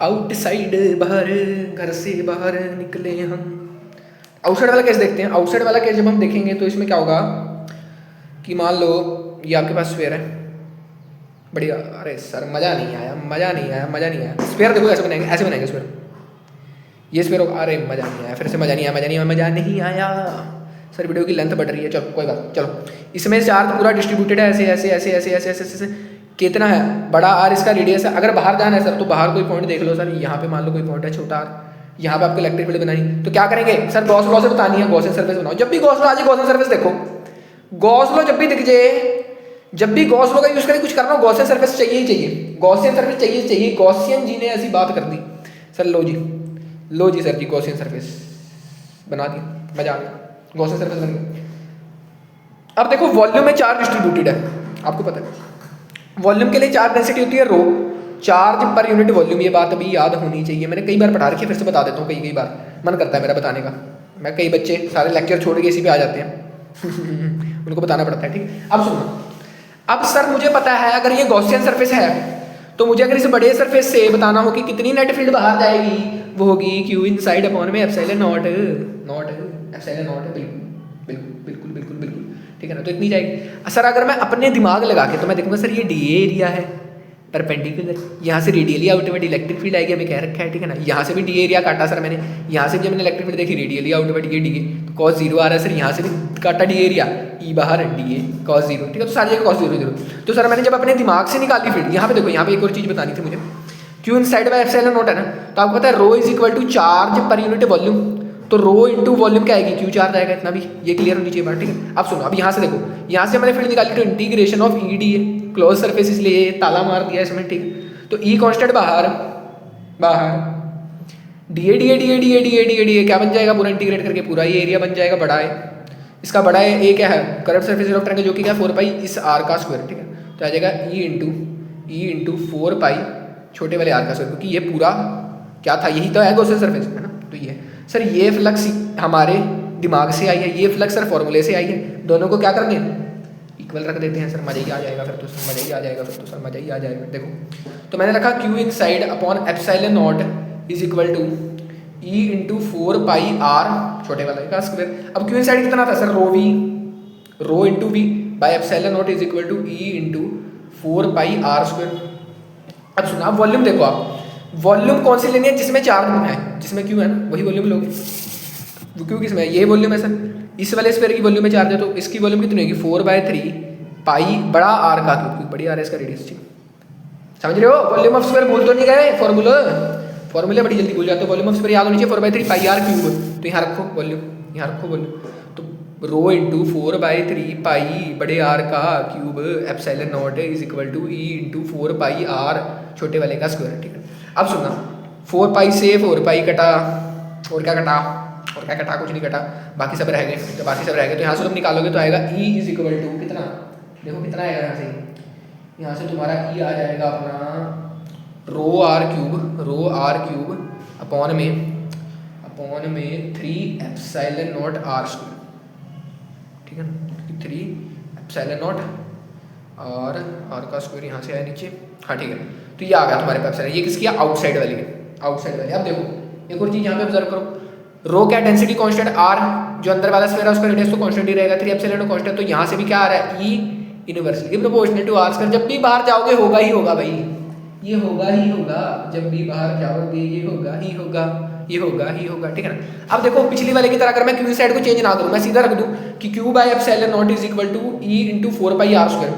आउटसाइड बाहर, घर से बाहर निकले हम। आउटसाइड वाला केस देखते हैं। आउटसाइड वाला केस जब हम देखेंगे तो इसमें क्या होगा कि मान लो ये आपके पास स्फीयर है, बढ़िया। अरे सर मज़ा नहीं आया, मज़ा नहीं आया, मज़ा नहीं आया। स्फीयर देखो ऐसे बनाएंगे, ऐसे बनाएंगे स्फीयर, ये स्फीयर होगा। अरे मज़ा नहीं आया, फिर से मज़ा नहीं आया, मज़ा नहीं आया, मज़ा नहीं आया। सर वीडियो की लेंथ बढ़ रही है, चलो कोई बात, चलो इसमें चार्ज पूरा डिस्ट्रीब्यूटेड है, ऐसे ऐसे ऐसे ऐसे ऐसे ऐसे ऐसे। कितना है, बड़ा आर इसका रेडियस है। अगर बाहर जाना है सर तो बाहर कोई पॉइंट देख लो सर, यहाँ पे मान लो कोई पॉइंट है छोटा आर, यहाँ पे आपको इलेक्ट्रिक फील्ड बनानी, तो क्या करेंगे सर, गॉस लॉ से बतानी है, गॉसियन सरफेस बनाओ। जब भी गॉस लॉ आ जाए, गॉसियन सरफेस देखो, गॉस लॉ जब भी दिख जाए, जब भी गॉस लॉ का यूज करें कुछ करना हो, गॉसियन सरफेस चाहिए ही चाहिए, गॉसियन सरफेस चाहिए। गॉसियन जी ने ऐसी बात कर दी सर, लो जी सर जी, गॉसियन सरफेस बना दी, मजा आ गया, गॉसियन सरफेस बन गया। अब देखो वॉल्यूम में चार्ज डिस्ट्रीब्यूटेड है, आपको पता है वॉल्यूम के लिए चार्ज डेंसिटी होती है रो, चार्ज पर यूनिट वॉल्यूम, ये बात अभी याद होनी चाहिए, मैंने कई बार पढ़ा रखी है, फिर से बता देता हूँ, कई बार मन करता है मेरा बताने का, मैं कई बच्चे सारे लेक्चर छोड़ के इसी पे आ जाते हैं उनको बताना पड़ता है, ठीक। अब सुनो, अब सर मुझे पता है अगर ये गॉसियन सरफेस है तो मुझे अगर इस बड़े सरफेस से बताना हो कि कितनी नेट फील्ड बाहर जाएगी, वो होगी क्यू इनसाइड अपॉन में एप्सिलॉन नॉट एप्सिलॉन नॉट, बिल्कुल, ठीक है ना, तो इतनी जाएगी। सर अगर मैं अपने दिमाग लगा के तो मैं देखूंगा सर ये डी एरिया है परपेंडिकुलर, यहाँ से रेडियली आउटवर्ड इलेक्ट्रिक फील्ड आएगी, हमें कह रखा है, ठीक है ना, यहाँ से भी डी एरिया काटा सर मैंने, यहाँ से भी मैंने इलेक्ट्रिक फील्ड देखी रेडियली आउटवर्ड, ये डी ए तो कॉस जीरो आ रहा है सर, यहाँ से भी काटा डी एरिया, ई बाहर डी ए कॉस जीरो, ठीक है, तो सारी जगह कॉस जीरो। तो सर मैंने जब अपने दिमाग से निकाली फील्ड, यहाँ पे देखो, यहाँ पे एक और चीज़ बतानी थी मुझे, Q inside by epsilon naught है ना, तो आपको पता है rho is equal to charge per unit volume, तो रो इंटू वॉल्यूम क्या आएगी, क्यू चार्ज आएगा, इतना भी ये क्लियर होनी चाहिए बात, ठीक है। अब सुनो, अब यहाँ से देखो, यहाँ से मैंने फील्ड निकाली तो integration of E D A, close surface इसलिए ताला मार दिया इसमें, ठीक है, तो ई कांस्टेंट बाहर डी ए क्या बन जाएगा, पूरा इंटीग्रेट करके पूरा ये एरिया बन जाएगा, बड़ा है इसका, बड़ा है ए क्या है, कर्व सरफेस ऑफ ट्रायंगल, जो कि क्या 4 पाई इस आर का स्क्वायर, ठीक है, तो आ जाएगा ई इंटू 4 पाई छोटे वाले आर का स्क्वायर, क्योंकि ये पूरा क्या था, यही तो है गॉसियन सरफेस, है ना, तो ये सर ये फ्लक्स हमारे दिमाग से आई है, ये फ्लक्स सर फॉर्मूले से आई है, दोनों को क्या करेंगे इक्वल रख देते हैं सर, मजा ही आ जाएगा फिर तो सर, मजा ही आ जाएगा। देखो तो मैंने रखा Q inside upon epsilon naught is equal to E into 4 pi R छोटे वाला का स्क्वायर। अब क्यू इनसाइड कितना था sir, rho into V by epsilon naught is equal to E into 4 pi are square. अब सुना, वॉल्यूम देखो आप, वॉल्यूम कौन सी लेनी है, जिसमें चार्ज है, जिसमें क्यू है ना, वही वॉल्यूम लोगे। क्यू किसमें है, ये वॉल्यूम है सर, इस वाले स्फीयर की वॉल्यूम में चार्ज है, तो इसकी वॉल्यूम कितनी होगी 4/3 पाई बड़ा आर का क्यूब, बड़ी आर है इसका रेडियस, समझ रहे हो, वॉल्यूम ऑफ स्फीयर भूल तो नहीं गए, फॉर्मूले बड़ी जल्दी भूल जाते हो, वॉल्यूम ऑफ स्फीयर याद होनी चाहिए 4/3 पाई आर क्यूब, तो यहाँ रखो वॉल्यूम, तो रो इंटू 4/3 पाई बड़े आर का cube epsilon naught is equal to E into 4 pi R छोटे वाले का स्क्वायर, ठीक है। अब सुनना, 4 पाई से 4 पाई कटा, और क्या कटा, कुछ नहीं कटा, बाकी सब रह गए, तो यहाँ से तुम निकालोगे तो आएगा ई इज इक्वल टू कितना, देखो कितना आएगा, यहाँ से तुम्हारा ई आ जाएगा अपना रो आर क्यूब अपॉन में 3 एप्सिलॉन नॉट आर स्क्वायर, ठीक है ना, 3 एप्सिलॉन नॉट और आर का स्क्वायर यहाँ से आया नीचे, हाँ ठीक है, तो ये आ गया तुम्हारे पास, ये किसकी आउटसाइड वाली है, अब देखो एक और चीज़ यहाँ पे ऑब्जर्व करो, रो क्या डेंसिटी कांस्टेंट आर, जो अंदर वाला स्फीयर है उसका रेडियस तो कांस्टेंट ही रहेगा, 3 एप्सिलॉन नॉट कांस्टेंट, तो यहाँ से भी क्या आ रहा है, E inversely proportional to R square, जब भी बाहर जाओगे होगा ही होगा भाई, ये होगा ही होगा, जब भी बाहर जाओगे ये होगा ही होगा, ठीक है ना। अब देखो पिछली वाले की तरह अगर मैं क्यू साइड को चेंज ना करूँ, मैं सीधा रख दूँ कि Q by epsilon naught is equal to E into 4 pi are square,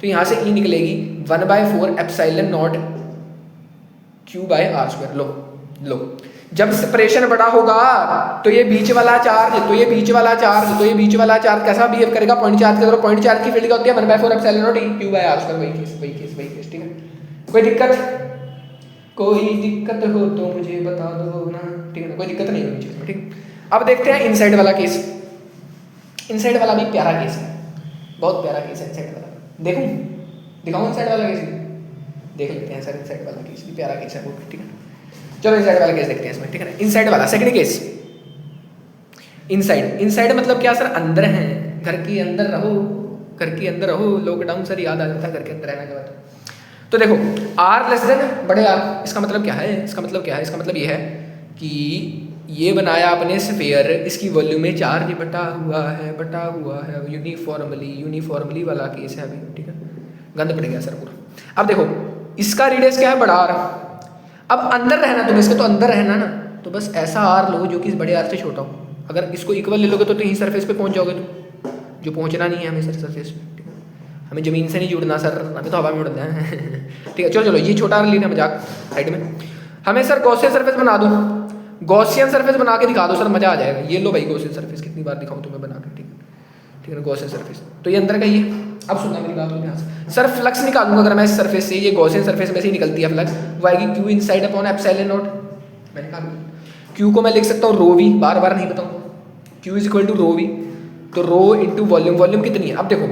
तो यहाँ से ई निकलेगी 1/4 epsilon naught Q by R square. लो जब सेपरेशन बड़ा होगा तो ये बीच वाला चार्ज कैसा बिहेव करेगा, पॉइंट चार्ज की तरह, पॉइंट चार्ज की फील्ड क्या होती है 1/4 epsilon naught Q by R square, वही केस, ठीक है। कोई दिक्कत हो तो मुझे बता दो ना, ठीक है ना, कोई दिक्कत नहीं होनी चाहिए इसमें, ठीक। अब देखते हैं इनसाइड वाला केस, इनसाइड वाला भी प्यारा केस है, बहुत प्यारा केस है इनसाइड वाला, दिखाऊं इनसाइड वाला केस, देख लेते हैं सर, इनसाइड वाला केस भी प्यारा केस है बहुत, ठीक है। चलो इनसाइड वाला केस देखते हैं इसमें, ठीक है ना। इनसाइड वाला सेकंड केस, इनसाइड मतलब क्या सर, अंदर है, घर के अंदर रहो, लॉकडाउन सर याद आ जाता है घर के अंदर रहने के बाद। तो देखो आर लेस देन बड़े आर, इसका मतलब क्या है, इसका मतलब ये है कि ये बनाया आपने स्फीयर, इसकी वॉल्यूम में चार्ज बटा हुआ है यूनिफॉर्मली वाला केस है अभी, ठीक है, गंद पड़ गया सर पूरा। अब देखो इसका रेडियस क्या है, बड़ा आर, अब अंदर रहना तुम्हें इसके, तो अंदर रहना ना, तो बस ऐसा आर लो जो कि इस बड़े आर से छोटा हो, अगर इसको इक्वल ले लोगे तो यहीं सरफेस पे पहुंच जाओगे, तो जो पहुंचना नहीं है हमें सरफेस पे, ठीक है। हमें ज़मीन से नहीं जुड़ना सर, हमें तो हवा में उड़ना है। ठीक है, चलो चलो ये छोटा लेना मजाक साइड में। हमें सर गॉसियन सरफेस बना दो, गॉसियन सरफेस बना के दिखा दो सर, मज़ा आ जाएगा। ये लो भाई गॉसियन सरफेस, कितनी बार दिखाऊँ तुम्हें बना के। ठीक है, ठीक है ना, गॉसियन सरफेस। तो ये अंदर का ही है। अब सुनना मेरी बात को ध्यान से। सर फ्लक्स निकालूंगा अगर मैं इस सरफेस से, ये गॉसियन सरफेस में से ही निकलती है फ्लक्स, वो आएगी Q inside upon epsilon not. मैंने कहा क्यू को मैं लिख सकता हूँ रो वी, बार बार नहीं बताऊँगा। Q is equal to rho V, तो रो इंटू वॉल्यूम। वॉल्यूम कितनी है अब देखो,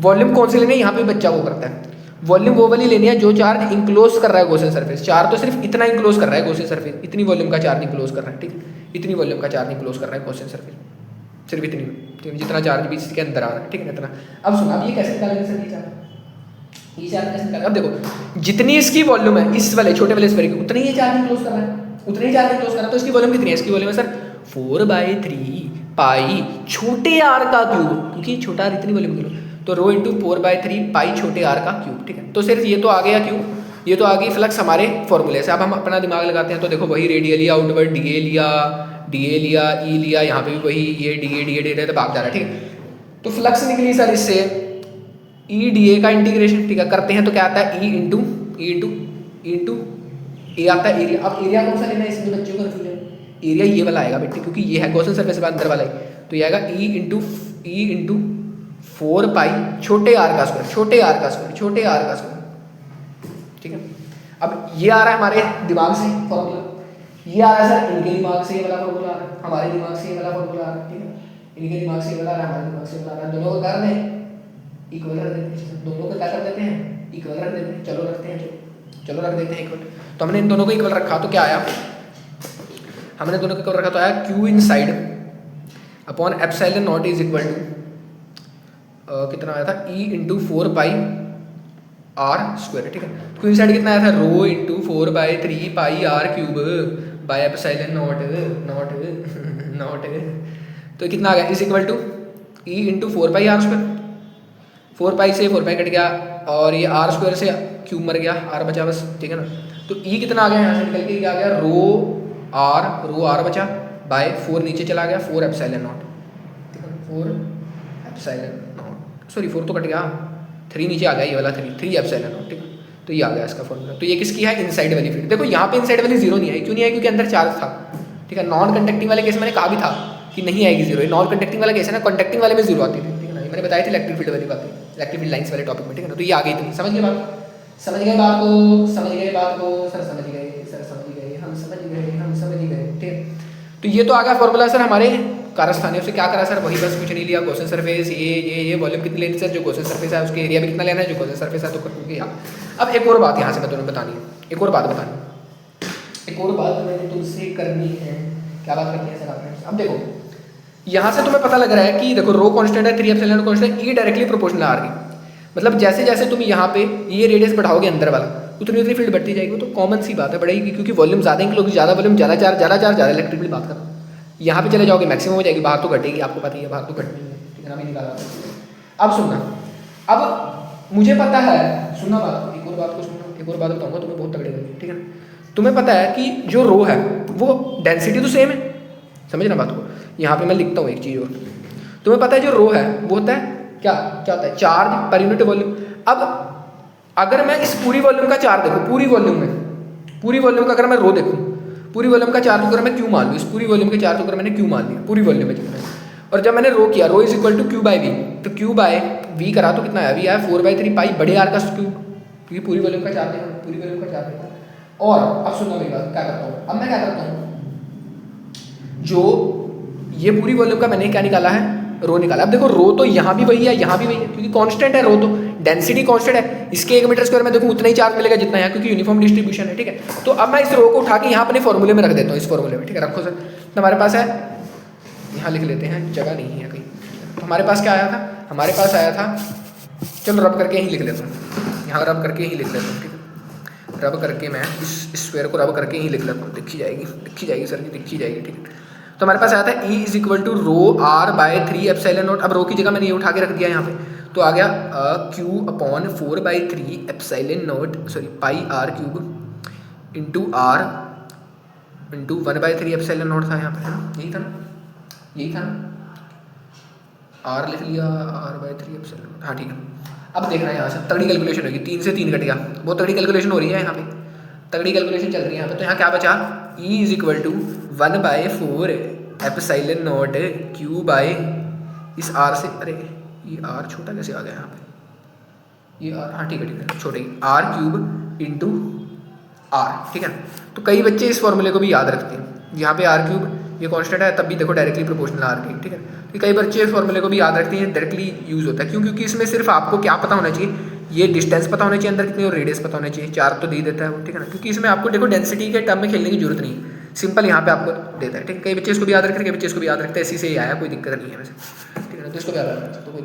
वॉल्यूम कौन सी लेनी है, यहाँ पे बच्चा वो करता है। वॉल्यूम वो वाली लेनी है जो चार्ज इंक्लोज कर रहा है गॉसियन सरफेस। चार्ज तो सिर्फ इतना इंक्लोज कर रहा है गॉसियन सरफेस, इतनी वॉल्यूम का चार्ज इंक्लोज कर रहा है। ठीक है, इतनी वॉल्यूम का चार्ज इंक्लोज कर रहा है गॉसियन सरफेस, सिर्फ इतनी, ठीक है, जितना चार्ज भी इसके अंदर आ रहा है। ठीक है, इतना। अब सुना, अब ये कैसे निकालेंगे सर, ये चार्ज कैसे निकालेंगे। अब देखो जितनी इसकी वॉल्यूम है इस वाले छोटे वाले स्फीयर की, उतनी ये चार्ज इंक्लोज कर रहा है, उतनी ही चार्ज इंक्लोज कर रहा है। तो इसकी वॉल्यूम कितनी है, इसकी वॉल्यूम है सर 4/3 पाई छोटे आर का क्यूब, क्योंकि छोटा आर इतनी वॉल्यूम किलो, तो रो इंटू 4/3 पाई छोटे आर का क्यूब। ठीक है, तो सिर्फ ये तो आ गया क्यूब, ये तो आ गई फ्लक्स हमारे फॉर्मूले से। अब हम अपना दिमाग लगाते हैं, तो देखो वही रेडियली आउटवर्ड डी ए लिया, ई लिया, यहाँ पे भी वही ये डी ए तो भाग जा रहा है। ठीक है, तो फ्लक्स निकली सर इससे ई डी ए का इंटीग्रेशन। ठीक है, करते हैं तो क्या आता है, ई इंटू ए आता है एरिया। अब एरिया कौन सा लेना है, इसमें बच्चों को रख लें, एरिया ये वाला आएगा बेटे, क्योंकि ये है गॉसियन सरफेस का अंदर वाला ही, तो ये आएगा ई इंटू 4 पाई छोटे आर का स्क्वायर, छोटे आर का स्क्वायर। ठीक है, अब ये आ रहा है हमारे दिमाग से फॉर्मूला, ये आ रहा है सर इनके दिमाग से ये वाला फॉर्मूला आ रहा है, हमारे दिमाग से ये वाला फॉर्मूला आ रहा है। ठीक है, इनके दिमाग से ये वाला आ रहा है, हमारे दिमाग से ये वाला आ रहा है। दोनों को कर दें इक्वल रख देते हैं, दोनों को क्या कर देते हैं, इक्वल रख देते हैं। चलो रखते हैं, चलो रख देते हैं इक्वल। तो हमने इन दोनों को इक्वल रखा, तो क्या आया, हमने दोनों को इक्वल रखा तो आया Q inside upon epsilon naught is equal to कितना आया था, E into 4 pi are square. ठीक है, क्यू इनसाइड कितना आया था, rho into 4/3 pi R cube by epsilon naught तो कितना आ गया, is equal to E into 4 pi are square. 4 pi से 4 पाई कट गया, और ये आर स्क्वायर से क्यूब मर गया, आर बचा बस। ठीक है ना, तो ई कितना आ गया, यहाँ से निकल के क्या आ गया, रो आर बचा बाय 4 नीचे चला गया, 4 एप्सिलॉन नॉट। ठीक है, 4 एप्सिलॉन नॉट, सॉरी 4 तो कट गया, 3 नीचे आ गया, ये वाला 3 एप्सिलॉन नॉट। ठीक है, तो ये आ गया इसका फॉर्मूला। तो ये किसकी है, इनसाइड वाली फील्ड। देखो यहाँ पे इनसाइड वाली जीरो नहीं आई, क्यों नहीं आई, क्योंकि अंदर चार्ज था। ठीक है, नॉन कंडक्टिंग वाले केस मैंने कहा भी था कि नहीं आएगी जीरो, नॉन कंडक्टिंग वाला केस है ना, कंडक्टिंग वाले में जीरो आती थी। ठीक है ना, मैंने बताई थी इलेक्ट्रिक फील्ड वाली बातें, इलेक्ट्रिक फील्ड लाइन्स वाले टॉपिक में। ठीक है ना, तो ये आ गई थी, समझ गए बात, समझ गए बात को, समझ गए बात को सर, समझ गए सर, समझ गए, हम समझ गए। ठीक है, तो ये तो आ गया फॉर्मूला सर हमारे कारस्थानियों से। क्या करा सर, वही बस कुछ नहीं लिया, गॉसियन सरफेस ये वॉल्यूम कितनी लेनी सर, जो गॉसियन सरफेस है उसके एरिया भी कितना लेना है, जो गॉसियन सरफेस है तो कर दिया। अब एक और बात यहाँ से मैं तुम्हें बतानी है, एक और बात मैंने तुमसे करनी है। क्या बात करनी है सर आपने, अब देखो यहाँ से तुम्हें पता लग रहा है कि देखो रो कांस्टेंट है, 3 epsilon constant, E directly proportional R की, मतलब जैसे जैसे तुम यहाँ पे ये रेडियस बढ़ाओगे अंदर वाला, उतनी उतनी फील्ड बढ़ती जाएगी। तो कॉमन सी बात है, बढ़ेगी, क्योंकि वॉल्यूम ज़्यादा इंक्लोज, ज़्यादा वॉल्यूम ज़्यादा चार्ज, ज़्यादा इलेक्ट्रिक फील्ड। बात करो यहाँ पे चले जाओगे मैक्सिमम हो जाएगी, बाहर तो घटेगी, आपको पता ही है बाहर तो घटनी है। ठीक है ना, मैं निकाला। अब सुनना, अब मुझे पता है, सुनना बात को, एक और बात को सुनना, एक और बात बताऊँगा तुम्हें, बहुत तगड़े होगी। ठीक है, तुम्हें पता है कि जो रो है वो डेंसिटी तो सेम है, समझना बात को। यहाँ पे मैं लिखता हूँ एक चीज़ और, तुम्हें पता है जो रो है वो होता है क्या होता है, चार्ज पर यूनिट वॉल्यूम। अब अगर मैं इस पूरी वॉल्यूम का चार्ज देखूँ, पूरी वॉल्यूम का अगर मैं रो देखूँ, पूरी वॉल्यूम का चार्ज अगर मैं क्यू मान लूँ, इस पूरी वॉल्यूम के चार्ज अगर मैंने क्यू मान लिया पूरी वॉल्यूम में, और जब मैंने रो किया, rho is equal to Q by V, तो क्यू बाय वी करा तो कितना आया, वी आया 4/3 पाई बड़े आर का क्यूब, क्योंकि पूरी वॉल्यूम का चार्ज है, पूरी वॉल्यूम का चार्ज है। और अब सुनना मेरी बात, क्या करता हूँ, अब मैं क्या करता हूँ, जो ये पूरी वॉल्यूम का मैंने क्या निकाला है, रो निकाला। अब देखो रो तो यहाँ भी वही है, यहाँ भी वही है, क्योंकि कांस्टेंट है रो, तो डेंसिटी कांस्टेंट है, इसके 1 मीटर स्क्वायर में देखो उतना ही चार्ज मिलेगा जितना है, क्योंकि यूनिफॉर्म डिस्ट्रीब्यूशन है। ठीक है, तो अब मैं इस रो को उठा के यहाँ अपने फॉर्मूले में रख देता हूँ, इस फॉर्मूले में। ठीक है, रखो सर, तो हमारे पास है, यहाँ लिख लेते हैं, जगह नहीं है कहीं, तो हमारे पास क्या आया था, हमारे पास आया था, चलो रब करके ही लिख लेता हूँ, यहाँ रब करके ही लिख लेता हूँ। ठीक है, रब करके मैं इस स्क्वायर को रब करके ही लिख लेता हूँ, दिखी जाएगी सर जी, दिखी जाएगी। ठीक है, तो हमारे पास आया था E is equal to rho R by 3 epsilon naught. अब रो की जगह मैंने ये उठा के रख दिया यहाँ पे, तो आ गया Q upon 4/3 epsilon naught, sorry pi R cube into R into 1/3 epsilon naught था यहाँ पे, है ना, यही था ना, आर लिख लिया, R/3 एप्सिलॉन नॉट, हाँ ठीक है। अब देखना है यहाँ से तगड़ी कैलकुलेशन होगी, 3 से 3 कट गया, बहुत तगड़ी कैलकुलेशन हो रही है यहाँ पे, तगड़ी कैलकुलेशन चल रही है यहाँ पे। तो यहाँ क्या बचा, E is equal to 1/4 epsilon naught Q by इस आर से, अरे ये आर छोटा कैसे आ गया यहाँ पे, ये आर, हाँ ठीक है छोटे आर क्यूब इंटू आर, ठीक है। तो कई बच्चे इस फॉर्मूले को भी याद रखते हैं, यहाँ पे आर क्यूब ये कांस्टेंट है, तब भी देखो डायरेक्टली प्रोपोर्शनल आर के, ठीक है। तो कई बच्चे इस फॉर्मूले को भी याद रखते हैं, डायरेक्टली यूज होता है, क्यों, क्योंकि इसमें सिर्फ आपको क्या पता होना चाहिए, ये डिस्टेंस पता होना चाहिए अंदर कितनी और रेडियस पता होना चाहिए, 4 तो दे देता है वो, ठीक है ना। क्योंकि इसमें आपको देखो डेंसिटी के टर्म में खेलने की जरूरत नहीं है, सिंपल यहाँ पे आपको देता है, ठीक है। कई बच्चे इसको भी याद रखते हैं, कई बच्चे इसको भी याद रखते हैं, इसी से ही आया, कोई दिक्कत नहीं है वैसे, ठीक है ना। तो इसको भी याद रख सकते हो,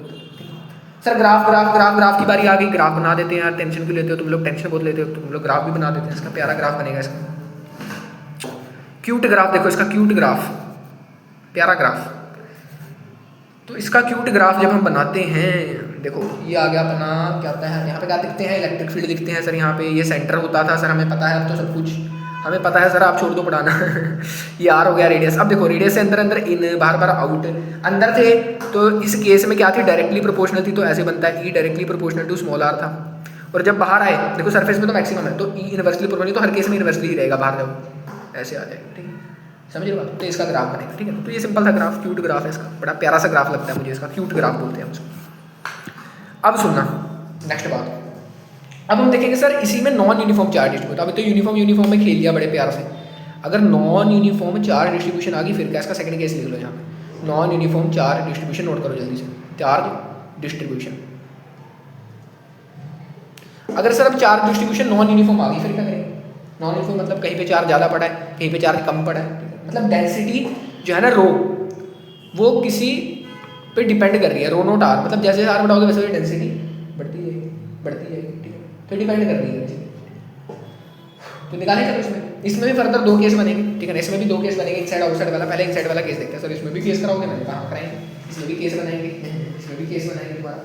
sir graph graph graph graph की बारी आ गई, ग्राफ बना देते हैं यार, टेंशन क्यों लेते हो तुम लोग, टेंशन बहुत लेते हो तुम लोग, ग्राफ भी बना देते हैं, इसका प्यारा ग्राफ बनेगा, इसका क्यूट ग्राफ देखो, इसका क्यूट ग्राफ, प्यारा ग्राफ। तो इसका क्यूट ग्राफ जब हम बनाते हैं, देखो ये आ गया अपना, क्या होता है यहाँ पे, क्या दिखते हैं, इलेक्ट्रिक फील्ड दिखते हैं सर, यहाँ पे ये सेंटर होता था सर, हमें पता है अब तो सब कुछ हमें पता है सर, आप छोड़ दो पढ़ाना ये आर हो गया रेडियस। अब देखो रेडियस से अंदर अंदर इन, बाहर बाहर आउट, अंदर थे तो इस केस में क्या थी, डायरेक्टली प्रोपोर्शनल थी, तो ऐसे बनता है E directly proportional to small R था, और जब बाहर आए देखो सरफेस में तो मैक्सिमम है, तो ई इनवर्सली प्रोपोर्शनल, तो हर केस में इनवर्सली ही रहेगा, बाहर जाओ ऐसे आ जाएगा, ठीक है, समझ रहे बात। तो इसका ग्राफ बनेगा, ठीक है। तो ये सिंपल सा ग्राफ, क्यूट ग्राफ है इसका, बड़ा प्यारा सा ग्राफ लगता है मुझे, इसका क्यूट ग्राफ बोलते हैं उसको। अब सुनना नेक्स्ट बात, अब हम देखेंगे सर इसी में नॉन यूनिफॉर्म चार्ज डिस्ट्रीब्यूशन, अभी तो यूनिफॉर्म में खेल लिया बड़े प्यार से, अगर नॉन यूनिफॉर्म चार्ज डिस्ट्रीब्यूशन आ गई फिर क्या, इसका सेकंड केस लिख लो यहाँ पे, non uniform charge distribution note करो जल्दी से, चार्ज डिस्ट्रीब्यूशन। अगर सर अब चार्ज डिस्ट्रीब्यूशन नॉन यूनिफॉर्म आ गई फिर क्या करेंगे, नॉन यूनिफॉर्म मतलब कहीं पे चार्ज ज़्यादा पड़ा है, कहीं पे चार्ज कम पड़ा है, मतलब डेंसिटी जो है ना रो, वो किसी पे डिपेंड कर रही है, रो नोट आर, मतलब जैसे आर बढ़ाओगे वैसे डेंसिटी बढ़ती जाएगी, ठीक है, तो डिपेंड कर रही है। तो निकालें चलो इसमें भी फर्दर 2 केस बनेंगे, ठीक है ना, इसमें भी 2 केस बनेंगे, इनसाइड आउटसाइड वाला। पहले इनसाइड वाला केस देखते हैं सर, इसमें भी केस कराओगे, मैंने कहा कराएंगे, इसमें भी केस बनाएंगे, इसमें भी केस बनाएंगे दोबारा,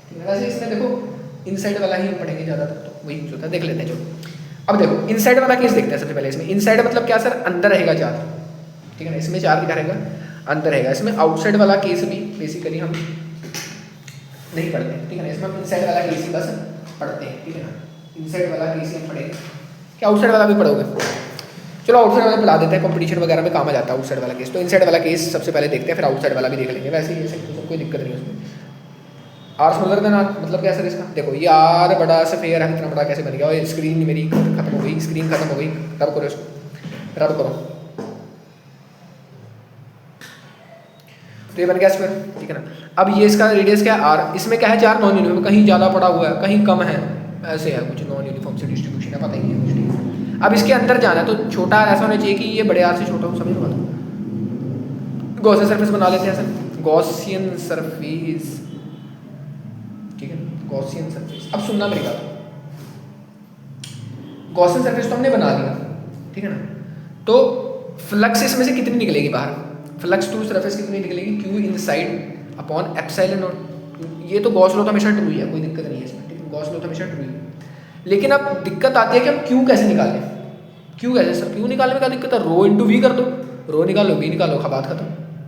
ठीक है। वैसे इसमें देखो इनसाइड वाला ही हम पढ़ेंगे ज़्यादातर, तो वही यूज होता है, देख लेते हैं जो। अब देखो इनसाइड वाला केस देखते हैं सबसे पहले, इसमें इनसाइड मतलब क्या सर, अंदर रहेगा चार्ज, ठीक है ना, इसमें चार्ज क्या रहेगा, अंदर रहेगा। इसमें आउटसाइड वाला केस भी बेसिकली हम नहीं पढ़ते हैं, ठीक है ना, इसमें हम इनसाइड वाला केस ही बस पढ़ते हैं, ठीक है ना, इनसाइड वाला केस ही हम पढ़ेंगे, क्या आउटसाइड वाला भी पढ़ोगे, चलो आउटसाइड वाला पढ़ा देते हैं, कंपटीशन वगैरह में काम आ जाता है आउटसाइड वाला केस। तो इनसाइड वाला केस सबसे पहले देखते हैं, फिर आउटसाइड वाला भी देख लेंगे, वैसे ही सब कोई दिक्कत नहीं है उसमें। आर स्मॉलर देन आर मतलब क्या सर इसका, देखो ये आर बड़ा सफेयर है, इतना बड़ा कैसे बन गया, और स्क्रीन मेरी खत्म हो गई, स्क्रीन खत्म हो गई, रब करो इसको, रब करो, तो ये बन गया स्क्वायर, ठीक है ना। अब ये इसका रेडियस क्या है आर, इसमें क्या है चार नॉन यूनिफॉर्म, कहीं ज़्यादा पड़ा हुआ है कहीं कम है, ऐसे है कुछ नॉन यूनिफॉर्म से डिस्ट्रीब्यूशन है, पता ही नहीं है कुछ। अब इसके अंदर जाना है तो छोटा आर ऐसा होना चाहिए कि ये बड़े आर से छोटा हो, समझ लो बात। गॉसियन सरफेस बना लेते हैं सर, गॉसियन सरफेस, ठीक है, गॉसियन सरफेस। अब सुनना मेरी बात, गॉसियन सरफेस तो हमने बना लिया, ठीक है ना, तो फ्लक्स इसमें से कितनी निकलेगी बाहर, फ्लक्स टू सरफेस कितनी निकलेगी, Q inside upon epsilon not. ये तो गॉस लॉ तो हमेशा ट्रू ही है, कोई दिक्कत नहीं है इसमें, ठीक है, गॉस लॉ तो हमेशा ट्रू ही है। लेकिन अब दिक्कत आती है कि हम क्यू कैसे निकालें, क्यू कैसे सर, क्यू निकालने में क्या दिक्कत है, रो इंटू वी कर दो, रो निकालो वी निकालो, बात खत्म।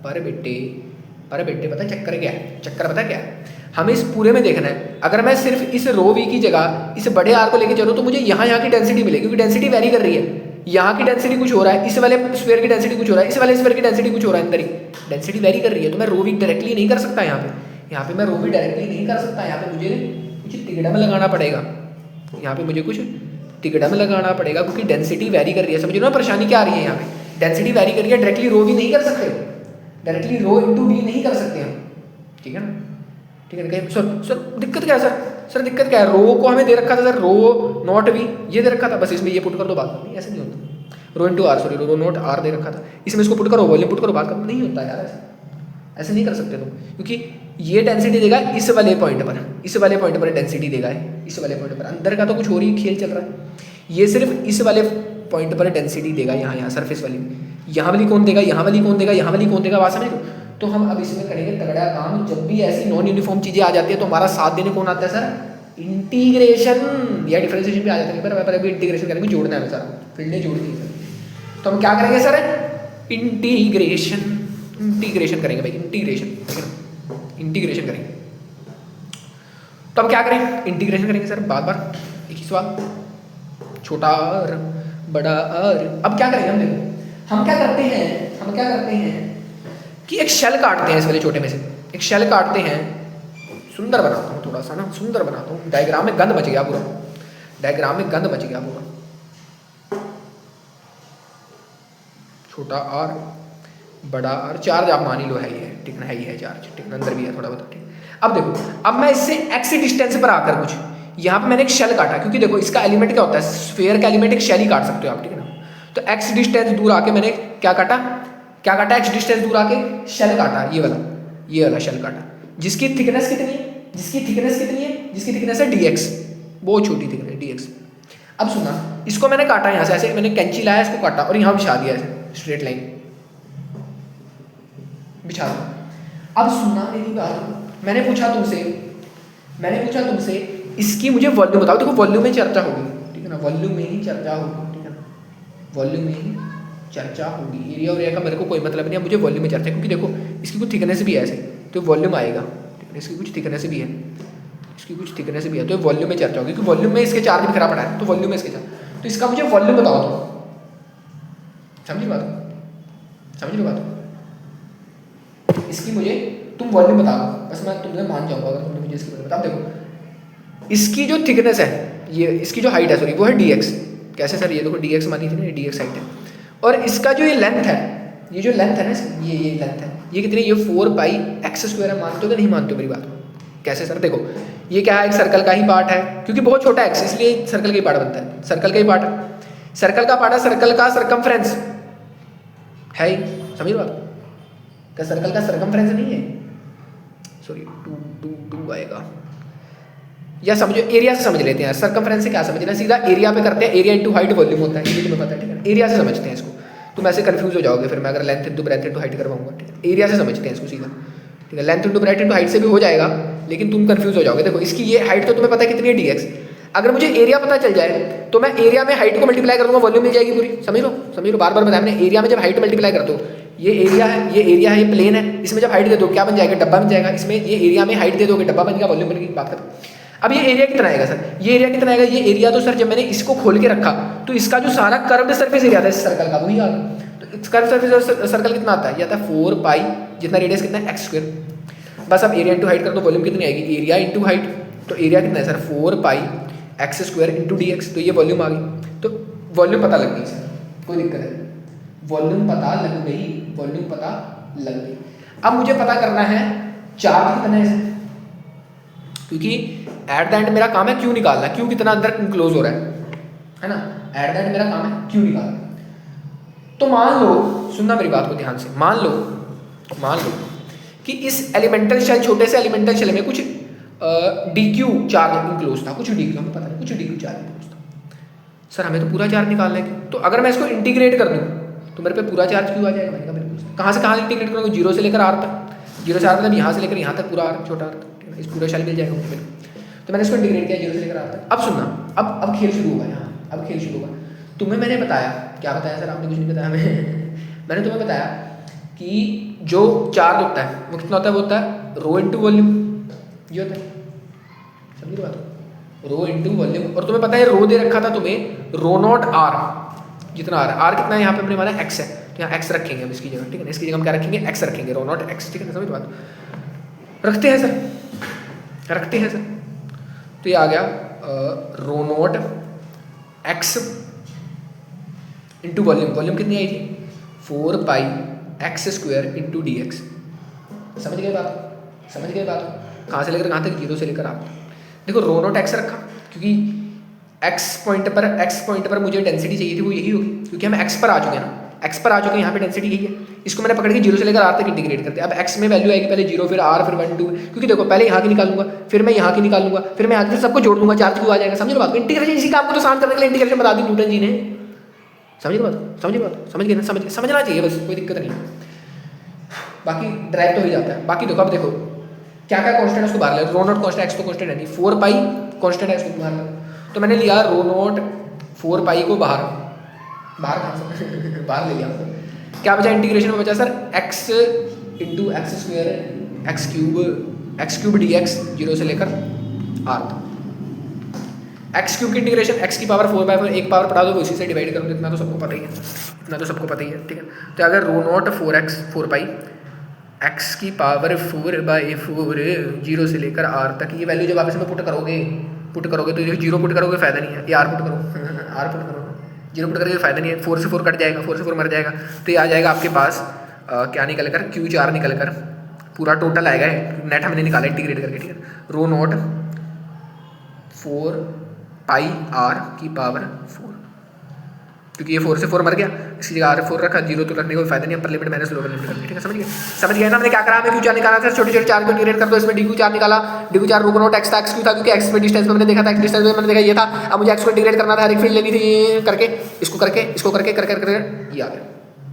अरे बेटे पता है चक्कर क्या है, चक्कर पता है क्या है, हमें इस पूरे में देखना है, अगर मैं सिर्फ इस रो वी की जगह इस बड़े आर को लेके चलूँ तो मुझे यहाँ की डेंसिटी मिलेगी, क्योंकि डेंसिटी वेरी कर रही है, यहाँ की डेंसिटी कुछ हो रहा है, इस वाले स्फीयर की डेंसिटी कुछ हो रहा है, इस वाले स्फीयर की डेंसिटी कुछ हो रहा है, अंदर ही डेंसिटी वेरी कर रही है, तो मैं रो वी डायरेक्टली नहीं कर सकता, यहाँ पे मैं रो वी डायरेक्टली नहीं कर सकता, यहाँ पे मुझे कुछ तिगड़म लगाना पड़ेगा, यहाँ पे मुझे कुछ तिगड़म लगाना पड़ेगा, क्योंकि डेंसिटी वेरी कर रही है, समझो ना परेशानी क्या आ रही है, यहाँ पे डेंसिटी वेरी कर रही है, डायरेक्टली रो वी नहीं कर सकते, डायरेक्टली रो इंटू वी नहीं कर सकते हम, ठीक है ना, ठीक है ना। सर दिक्कत क्या है सर दिक्कत क्या है, रो को हमें दे रखा था सर, रो नॉट वी ये दे रखा था, बस इसमें ये पुट कर दो, बात नहीं, ऐसे नहीं होता, rho into R, sorry rho naught R दे रखा था, इसमें इसको पुट करो, वॉल्यूम पुट करो, बात खत्म, नहीं होता यार, ऐसे नहीं कर सकते तुम, क्योंकि ये डेंसिटी देगा इस वाले पॉइंट पर, इस वाले पॉइंट पर डेंसिटी देगा, इस वाले पॉइंट पर, अंदर का तो कुछ और ही खेल चल रहा है, ये सिर्फ इस वाले पॉइंट पर डेंसिटी देगा, यहाँ सरफेस वाली, यहाँ वाली कौन देगा, यहाँ वाली कौन देगा, यहाँ वाली कौन देगा, बात समझ लो। तो हम अब इसमें करेंगे तगड़ा काम, जब भी ऐसी नॉन यूनिफॉर्म चीज़ें आ जाती है तो हमारा साथ देने कौन आता है सर, इंटीग्रेशन या डिफरेंशिएशन पे आ जाते हैं, पर अभी इंटीग्रेशन करेंगे, जोड़ना है सर, फील्डें जोड़ दी सर, तो हम क्या करेंगे सर, इंटीग्रेशन करेंगे भाई, इंटीग्रेशन करेंगे। तो अब क्या करें, इंटीग्रेशन करेंगे सर बार बार एक ही सवाल, छोटा आर बड़ा आर। अब क्या करेंगे हम, देखो हम क्या करते हैं कि एक शेल काटते हैं इस वाले छोटे में से, एक शेल काटते हैं। सुंदर बनाता हूँ थोड़ा सा ना, सुंदर बनाता हूँ, डायग्राम में गंद मच गया पूरा, डायग्राम में गंद मच गया पूरा। छोटा आर बड़ा आर, चार्ज आप मान ही लो है ही है, ठीक ना, है ही है चार्ज, ठीक ना, अंदर भी है थोड़ा बहुत, ठीक। अब देखो, अब मैं इससे एक्स डिस्टेंस पर आकर कुछ यहाँ पे मैंने एक शेल काटा, क्योंकि देखो इसका एलिमेंट क्या होता है, स्फीयर का एलिमेंट एक शेल ही काट सकते हो आप, ठीक है ना। तो एक्स डिस्टेंस दूर आके मैंने क्या काटा, एक्स डिस्टेंस दूर आके शेल काटा, ये वाला शेल काटा, जिसकी थिकनेस कितनी है, जिसकी थिकनेस है dx, बहुत छोटी थिकनेस dx। अब सुना, इसको मैंने काटा यहाँ से ऐसे, मैंने कैंची लाया, इसको काटा और यहाँ बिछा दिया ऐसे स्ट्रेट लाइन बिछा दो। अब सुनना मेरी बात, मैंने पूछा तुमसे इसकी मुझे वॉल्यूम बताओ। देखो वॉल्यूम में चर्चा होगी, ठीक है ना, वॉल्यूम में ही चर्चा होगी, ठीक है ना, वॉल्यूम में ही चर्चा होगी। एरिया और एरिया का मेरे को कोई मतलब नहीं है, मुझे वॉल्यूम में चर्चा है, क्योंकि देखो इसकी कुछ थिकनेस भी है ऐसे, तो वॉल्यूम आएगा, ठीक है, इसकी कुछ थिकनेस भी है, तो वॉल्यूम में चर्चा होगी, क्योंकि वॉल्यूम में इसके चार्ज बिखरा पड़ा है, तो वॉल्यूम में इसके चार्ज, तो इसका मुझे वॉल्यूम बताओ तुम, समझ लो बात, इसकी मुझे तुम वॉल्यूम बता दो, बस मैं तुम्हें मान जाऊंगा अगर तुमने मुझे इसकी वॉल्यूम बता। देखो इसकी जो थिकनेस है, ये इसकी जो हाइट है, सॉरी, वो है dx। कैसे सर, ये देखो dx मानी थी ना, ये dx हाइट है, और इसका जो ये लेंथ है, ये जो लेंथ है ना, ये लेंथ है, ये कितनी, ये 4 पाई x स्क्वायर है। मानते हो कि नहीं मानते हो मेरी बात? कैसे सर, देखो ये क्या है, एक सर्कल का ही पार्ट है, क्योंकि बहुत छोटा x इसलिए सर्कल का ही पार्ट बनता है, सर्कल का ही पार्ट है, सर्कल का सर्कमफ्रेंस है ही, समझ लो बात, क्या सर्कल का सर्कमफ्रेंस नहीं है, सॉरी 2 आएगा, या समझो एरिया से समझ लेते हैं, सर्कमफ्रेंस से क्या समझना, सीधा एरिया पे करते हैं, एरिया इंटू हाइट वॉल्यूम होता है, ये तुम्हें पता है, ठीक है, एरिया से समझते हैं इसको, तुम ऐसे कंफ्यूज हो जाओगे फिर मैं अगर length into breadth into height करवाऊंगा, ठीक है, एरिया से समझते हैं इसको सीधा, ठीक है, length into breadth into height से भी हो जाएगा, लेकिन तुम कंफ्यूज हो जाओगे। देखो इसकी ये हाइट तो तुम्हें पता है कितनी है dx, अगर मुझे एरिया पता चल जाए तो मैं एरिया में हाइट को मल्टीप्लाई कर दूंगा, वॉल्यूम मिल जाएगी पूरी, समझ लो, बार बार बताया मैंने, एरिया में जब हाइट मल्टीप्लाई कर दो, ये एरिया है, ये प्लेन है, इसमें जब हाइट दे दो क्या बन जाएगा, डब्बा बन जाएगा, इसमें ये एरिया में हाइट दे दोगे डब्बा बन गया, वॉल्यूम बन गई, बात खत्म। अब ये एरिया कितना आएगा सर, ये एरिया तो सर जब मैंने इसको खोल के रखा तो इसका जो सारा कर्व्ड सरफेस एरिया था इस सर्कल का वही आ गया, तो कर्व्ड सरफेस सर्कल कितना आता है, ये आता है 4 पाई, जितना रेडियस कितना है x स्क्वायर। बस अब एरिया इंटू हाइट कर दो, वॉल्यूम कितनी आएगी, एरिया इंटू हाइट, तो एरिया कितना है सर 4 पाई x स्क्वायर इंटू dx, तो ये वॉल्यूम आ गई, तो वॉल्यूम पता लग गई सर, कोई दिक्कत है, वॉल्यूम पता लग गई। अब मुझे पता करना है चार्ज कितना है, क्योंकि एट द एंड मेरा काम है क्यू निकालना, क्यू कितना अंदर इनक्लोज हो रहा है ना, एट द एंड मेरा काम है क्यू निकालना। तो मान लो, सुनना मेरी बात को ध्यान से, मान लो कि इस एलिमेंटल शेल, छोटे से एलिमेंटल शेल में कुछ dq चार्ज इनक्लोज था, कुछ dq हमें पता नहीं, कुछ dq चार्ज इनक्लोज था। सर हमें तो पूरा चार्ज निकालना है, तो अगर मैं इसको इंटीग्रेट कर दूँ तो मेरे पे पूरा चार्ज क्यों आ जाएगा, मैंने कहा बिल्कुल। कहाँ से कहाँ इंटीग्रेट करूँगा, 0 से लेकर r तक, 0 से r मतलब यहाँ से लेकर यहाँ तक पूरा r, छोटा r, इस पूरा शेल मिल जाएगा मुझे, तो मैंने इसको इंटीग्रेट किया 0 से लेकर r तक। अब सुनना, अब खेल शुरू होगा यहाँ, अब खेल शुरू होगा। तुम्हें मैंने बताया, क्या बताया सर, आपने कुछ नहीं बताया मैंने तुम्हें बताया कि जो चार्ज होता है वो कितना होता है, वो होता है रो इंटू वॉल्यूम, ये होता है, समझ लो बात, रो इंटू वॉल्यूम। और तुम्हें पता है रो दे रखा था तुम्हें, रो नॉट आर, जितना आर है, आर कितना है यहाँ पे अपने वाला x है, तो यहाँ x रखेंगे हम इसकी जगह, ठीक है ना, इसकी जगह हम क्या रखेंगे, x रखेंगे, रो नॉट x, ठीक है ना, समझ बात, रखते हैं सर, तो ये आ गया rho not x into volume कितनी आई थी, 4 पाई x स्क्वायर इंटू dx। समझ गए बात, कहाँ से लेकर कहाँ तक, 0 से लेकर आप देखो, रो नॉट x रखा, क्योंकि x पॉइंट पर मुझे डेंसिटी चाहिए थी, वो यही होगी, क्योंकि हम x पर आ चुके हैं ना, यहाँ पे डेंसिटी यही है, इसको मैंने पकड़ के 0 से लेकर r तक इंटीग्रेट करते हैं। अब x में वैल्यू आएगी पहले 0, फिर r, फिर 1 2, क्योंकि देखो पहले यहाँ की निकालूंगा, फिर मैं यहाँ की निकालूंगा, फिर मैं यहाँ की सबको जोड़ दूंगा, चार्ज क्यों आ जाएगा, समझ लो बात। इंटीग्रेशन इसी काम को तो आसान करने के लिए इंटीग्रेशन बता दी न्यूटन जी ने, समझ गए ना, समझना चाहिए बस, कोई दिक्कत नहीं, बाकी ड्राइव तो हो जाता है। बाकी देखो, अब देखो क्या क्या कॉन्स्टेंट है उसको बाहर ले, रो नॉट कॉन्स्टेंट, एक्स तो कॉन्स्टेंट है नहीं, 4 पाई कॉन्स्टेंट है, उसको बाहर ले, तो मैंने लिया रो नॉट 4 पाई को बाहर कहाँ से बाहर ले लिया, क्या बचा इंटीग्रेशन में बचा sir x into x square x cube dx, 0 से लेकर आर। एक्स क्यूब की इंटीग्रेशन एक्स की पावर 4/4 एक पावर पढ़ा दो वो इसी से डिवाइड करो, इतना तो सबको पता ही है, इतना तो सबको पता ही है, ठीक है। तो अगर रो नॉट 4x 4 पाई एक्स की पावर 4/4 जीरो से लेकर आर तक, ये वैल्यू जब आप इसमें पुट करोगे तो ये जीरो पुट करोगे फ़ायदा नहीं है, ये आर पुट करो आर पुट करो, जीरो पुट करोगे फ़ायदा नहीं है, 4 से 4 कट जाएगा, 4 से 4 मर जाएगा, तो ये आ जाएगा आपके पास क्या निकल कर Q4 निकल कर पूरा टोटल आएगा, नेट हमने निकाला इंटीग्रेट करके, ठीक है। रो नॉट 4 पाई आर की पावर 4, क्योंकि ये 4 से 4 मर गया, इसी जगह आर 4 रखा, जीरो तो रखने को फायदा नहीं, upper limit minus lower limit करनी, ठीक है। समझ गए ना हमने क्या करा, हमें Q4 निकाला था, छोटे छोटे चार को इंटीग्रेट कर दो, इसमें DQ4 निकाला, DQ4 रो नॉट एक्स था, एक्स क्यों था, क्योंकि एक्स में डिस्टेंस में मैंने देखा था, एक्स डिस्टेंस में मैंने देखा ये था, अब मुझे एक्स को इंटीग्रेट करना था, हर एक फील्ड लेनी थी, ये करके इसको करके इसको करके कर कर ये आ गया,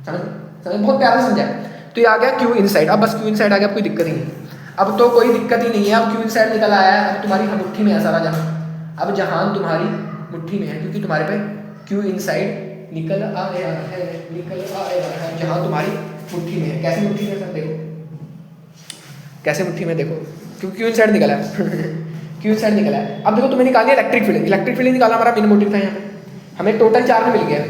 समझ बहुत प्यारा समझा। तो ये आ गया Q इनसाइड, अब बस Q इनसाइड आ गया, अब कोई दिक्कत ही नहीं, अब तो कोई दिक्कत ही नहीं है, अब Q इनसाइड निकल आया है, अब तुम्हारी मुट्ठी में है सारा जहां, अब जहां तुम्हारी मुट्ठी में है, क्योंकि तुम्हारे पे Q इनसाइड निकल आया है जहां तुम्हारी मुट्ठी में है। कैसे मुट्ठी में सर देखो, कैसे मुट्ठी में देखो, क्योंकि Q इनसाइड निकला है Q इनसाइड निकला है। अब देखो तुम्हें निकाली इलेक्ट्रिक फील्ड निकाला, हमारा मेन मोटिव था यहाँ पे, हमें टोटल चार्ज मिल गया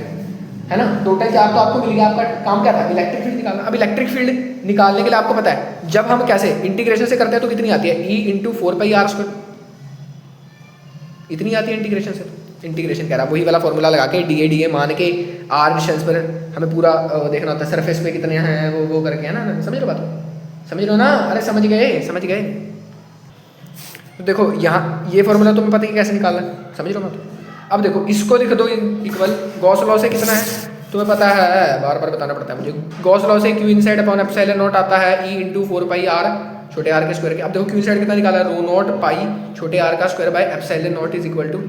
है ना, टोटल चार्ज तो आपको मिल गया, आपका काम क्या था इलेक्ट्रिक फील्ड निकालना। अब इलेक्ट्रिक फील्ड निकालने के लिए आपको पता है जब हम कैसे इंटीग्रेशन से करते हैं तो कितनी आती है, E × 4πr², इतनी आती है इंटीग्रेशन से। इंटीग्रेशन कह रहा वही वाला फॉर्मूला लगा के डी मान के आर डिस्टेंस पर हमें पूरा देखना होता है, सरफेस पे कितने हैं वो करके, है ना, समझ लो बात, समझ लो ना, अरे समझ गए। तो देखो यहाँ ये फॉर्मूला तुम्हें पता है कैसे निकालना, समझ लो मत। अब देखो इसको लिख दो इक्वल गॉस लॉ से कितना है तुम्हें पता है, बार बार बताना पड़ता है मुझे, गॉस लॉ से Q inside upon epsilon not आता है E × 4πr छोटे r के स्क्वायर के। अब देखो Q इनसाइड कितना निकाला, रो नॉट पाई छोटे r का square by epsilon naught is equal to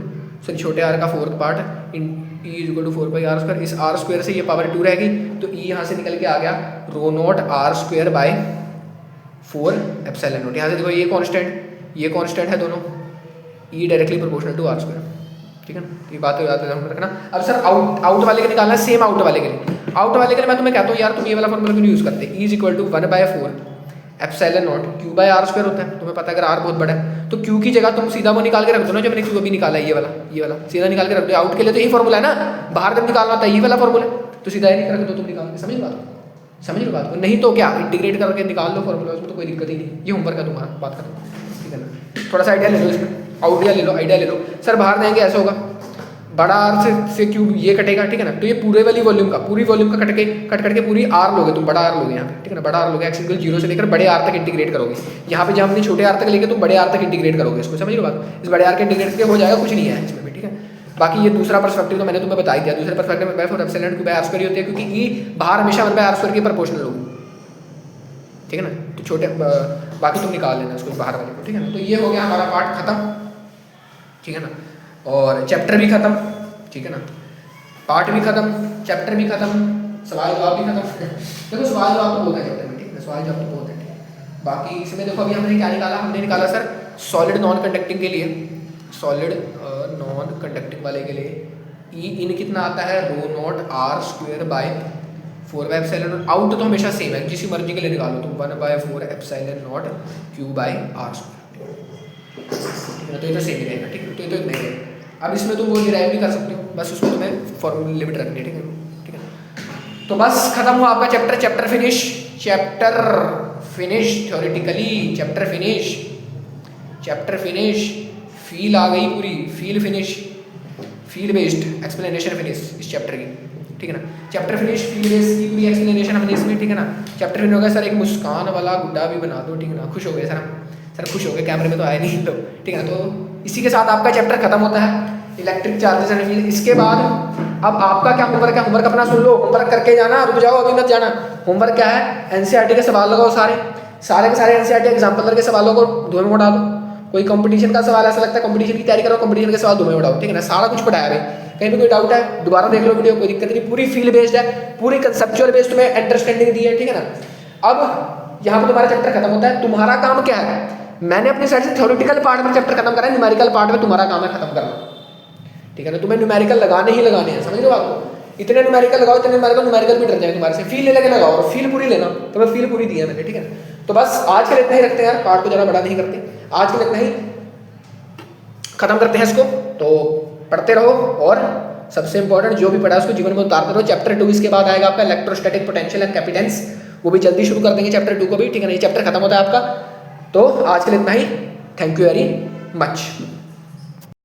sorry छोटे r का 4th part in E is equal to 4πr², इस r स्क्वायर से ये पावर 2 रहेगी, तो E यहाँ से निकल के आ गया rho naught r² by 4 epsilon naught. यहाँ से देखो ये कांस्टेंट है दोनों, E directly proportional to r², ठीक है ना, ये बात याद रखना। अब सर आउट वाले के निकालना है, सेम आउट वाले के लिए मैं तुम्हें कहता हूँ यार तुम ये वाला फॉर्मूला क्यों यूज़ करते, E is equal to 1/4 epsilon naught Q/r² होता है, तुम्हें पता है अगर r बहुत बड़ा है तो Q की जगह तुम सीधा वो निकाल के रख दो ना, जो मैंने Q अभी निकाला है ये वाला सीधा निकाल के रख दो। आउट के लिए तो यही फॉर्मूला है ना, बाहर जब निकालना होता है यही वाला फॉर्मूला, तो सीधा ही रख दो तुम निकाल के, समझ लो बात को, नहीं तो क्या इंटीग्रेट करके निकाल लो फॉर्मूला, उसमें तो कोई दिक्कत ही नहीं। ये होमवर्क है तुम्हारा, बात करो, ठीक है ना, थोड़ा सा आइडिया ले लो इसमें, आइडिया ले लो। सर बाहर जाएंगे ऐसा होगा, बड़ा आर से क्यूब ये कटेगा, ठीक है ना, तो ये पूरी वॉल्यूम का कट के पूरी आर लोगे तुम, बड़ा आर लोगे यहाँ पे, ठीक है ना, बड़ा आर लोगे, एक्स इक्वल 0 से लेकर बड़े आर तक इंटीग्रेट करोगे। यहाँ पे जब हमने छोटे आर तक लेके तुम बड़े आर तक इंटीग्रेट करोगे इसको, समझ लो बात, इस बड़े आर के इंटीग्रेट के हो जाएगा, कुछ नहीं है इसमें भी, ठीक है। बाकी ये दूसरा पर्सपेक्टिव तो मैंने तुम्हें बता ही दिया, दूसरे पर्सपेक्टिव में बाय4 एप्सिलॉन Q/r² होती है, क्योंकि E बाहर हमेशा 1/r² के प्रोपोर्शनल होगी, ठीक है ना, तो छोटे बाकी तुम निकाल लेना उसको बाहर वाले को, ठीक है ना। तो ये हो गया हमारा पार्ट खत्म, ठीक है ना, और चैप्टर भी खत्म, ठीक है ना, पार्ट भी खत्म, चैप्टर भी खत्म, सवाल जवाब भी खत्म। देखो सवाल जवाब तो बहुत है चैप्टर में, ठीक है, सवाल जवाब तो बहुत है। बाकी इसमें देखो अभी हमने क्या निकाला, हमने निकाला सर सॉलिड नॉन कंडक्टिंग के लिए, सॉलिड नॉन कंडक्टिंग वाले के लिए E इन कितना आता है, rho naught r² by 4 epsilon. Out तो हमेशा सेम है, जिस मर्जी के लिए निकालो तुम, 1/4 एप्सिलॉन नॉट Q/r², तो ये तो सेम ही रहेगा, ठीक है, तो ये तो इतना ही रहेगा। अब इसमें तुम वो डिराइव भी कर सकते हो, बस उसमें तुम्हें फॉर्मूला लिमिट रखनी है, ठीक है। तो बस खत्म हुआ आपका chapter finish theoretically, chapter finish, feel आ गई पूरी, फील बेस्ड एक्सप्लेनेशन फिनिश इस चैप्टर की, ठीक है ना। चैप्टर फिनिश फील बेस्ड की पूरी एक्सप्लेनेशन हमने इसमें, ठीक है ना। चैप्टर फिनिश हो गया। सर एक मुस्कान वाला गुड्डा भी बना दो, ठीक है ना, खुश हो गए सर खुश हो गए, कैमरे में तो आए नहीं लोग, ठीक है ना। तो इसी के साथ आपका चैप्टर खत्म होता है, इलेक्ट्रिक चार्जेस एंड फील्ड। इसके बाद अब आपका क्या होमवर्क है, होमवर्क अपना सुन लो, होमवर्क करके जाना, रुक जाओ अभी मत जाना। होमवर्क क्या है, एनसीईआरटी के सवाल लगाओ, सारे के सारे एनसीईआरटी एग्जाम्पलर के सवालों को धुएं में उड़ा दो। कोई कंपटीशन का सवाल ऐसा लगता है कंपटीशन की तैयारी करो, कंपटीशन के सवाल धुएं में उड़ाओ, ठीक है ना। सारा कुछ पढ़ाया भाई, कहीं भी कोई डाउट है दोबारा देख लो वीडियो, कोई दिक्कत नहीं, पूरी फील्ड बेस्ड है, पूरी कंसेप्चुअल बेस्ड तुम्हें अंडरस्टैंडिंग दी है, ठीक है ना। अब यहाँ पर तुम्हारा चैप्टर खत्म होता है। तुम्हारा काम क्या है, मैंने अपनी साइड से थ्योरेटिकल पार्ट में चैप्टर खत्म करा है, न्यूमेरिकल पार्ट में तुम्हारा काम है खत्म करना, ठीक है ना। तुम्हें न्यूमेरिकल लगाने ही लगाने हैं, समझ लो आपको। इतने न्यूमेरिकल लगाओ, इतने न्यूमेरिकल भी डर जाए तुम्हारे से। फील ले लेके लगाओ और फील पूरी लेना, तो मैं फील पूरी दी है मैंने, ठीक है। तो बस आज के लिए इतना ही रखते हैं यार, पार्ट को ज़्यादा बड़ा नहीं करते, आज के लिए इतना ही। खत्म करते हैं इसको। तो पढ़ते रहो और सबसे इंपॉर्टेंट जो भी पढ़ा उसको जीवन में उतारते रहो। चैप्टर 2 इसके बाद आएगा आपका इलेक्ट्रोस्टैटिक पोटेंशियल एंड कैपेसिटेंस, वो भी जल्दी शुरू कर देंगे चैप्टर 2 को भी, ठीक है ना। ये चैप्टर खत्म होता है आपका। तो आज के लिए इतना ही। Thank you very much.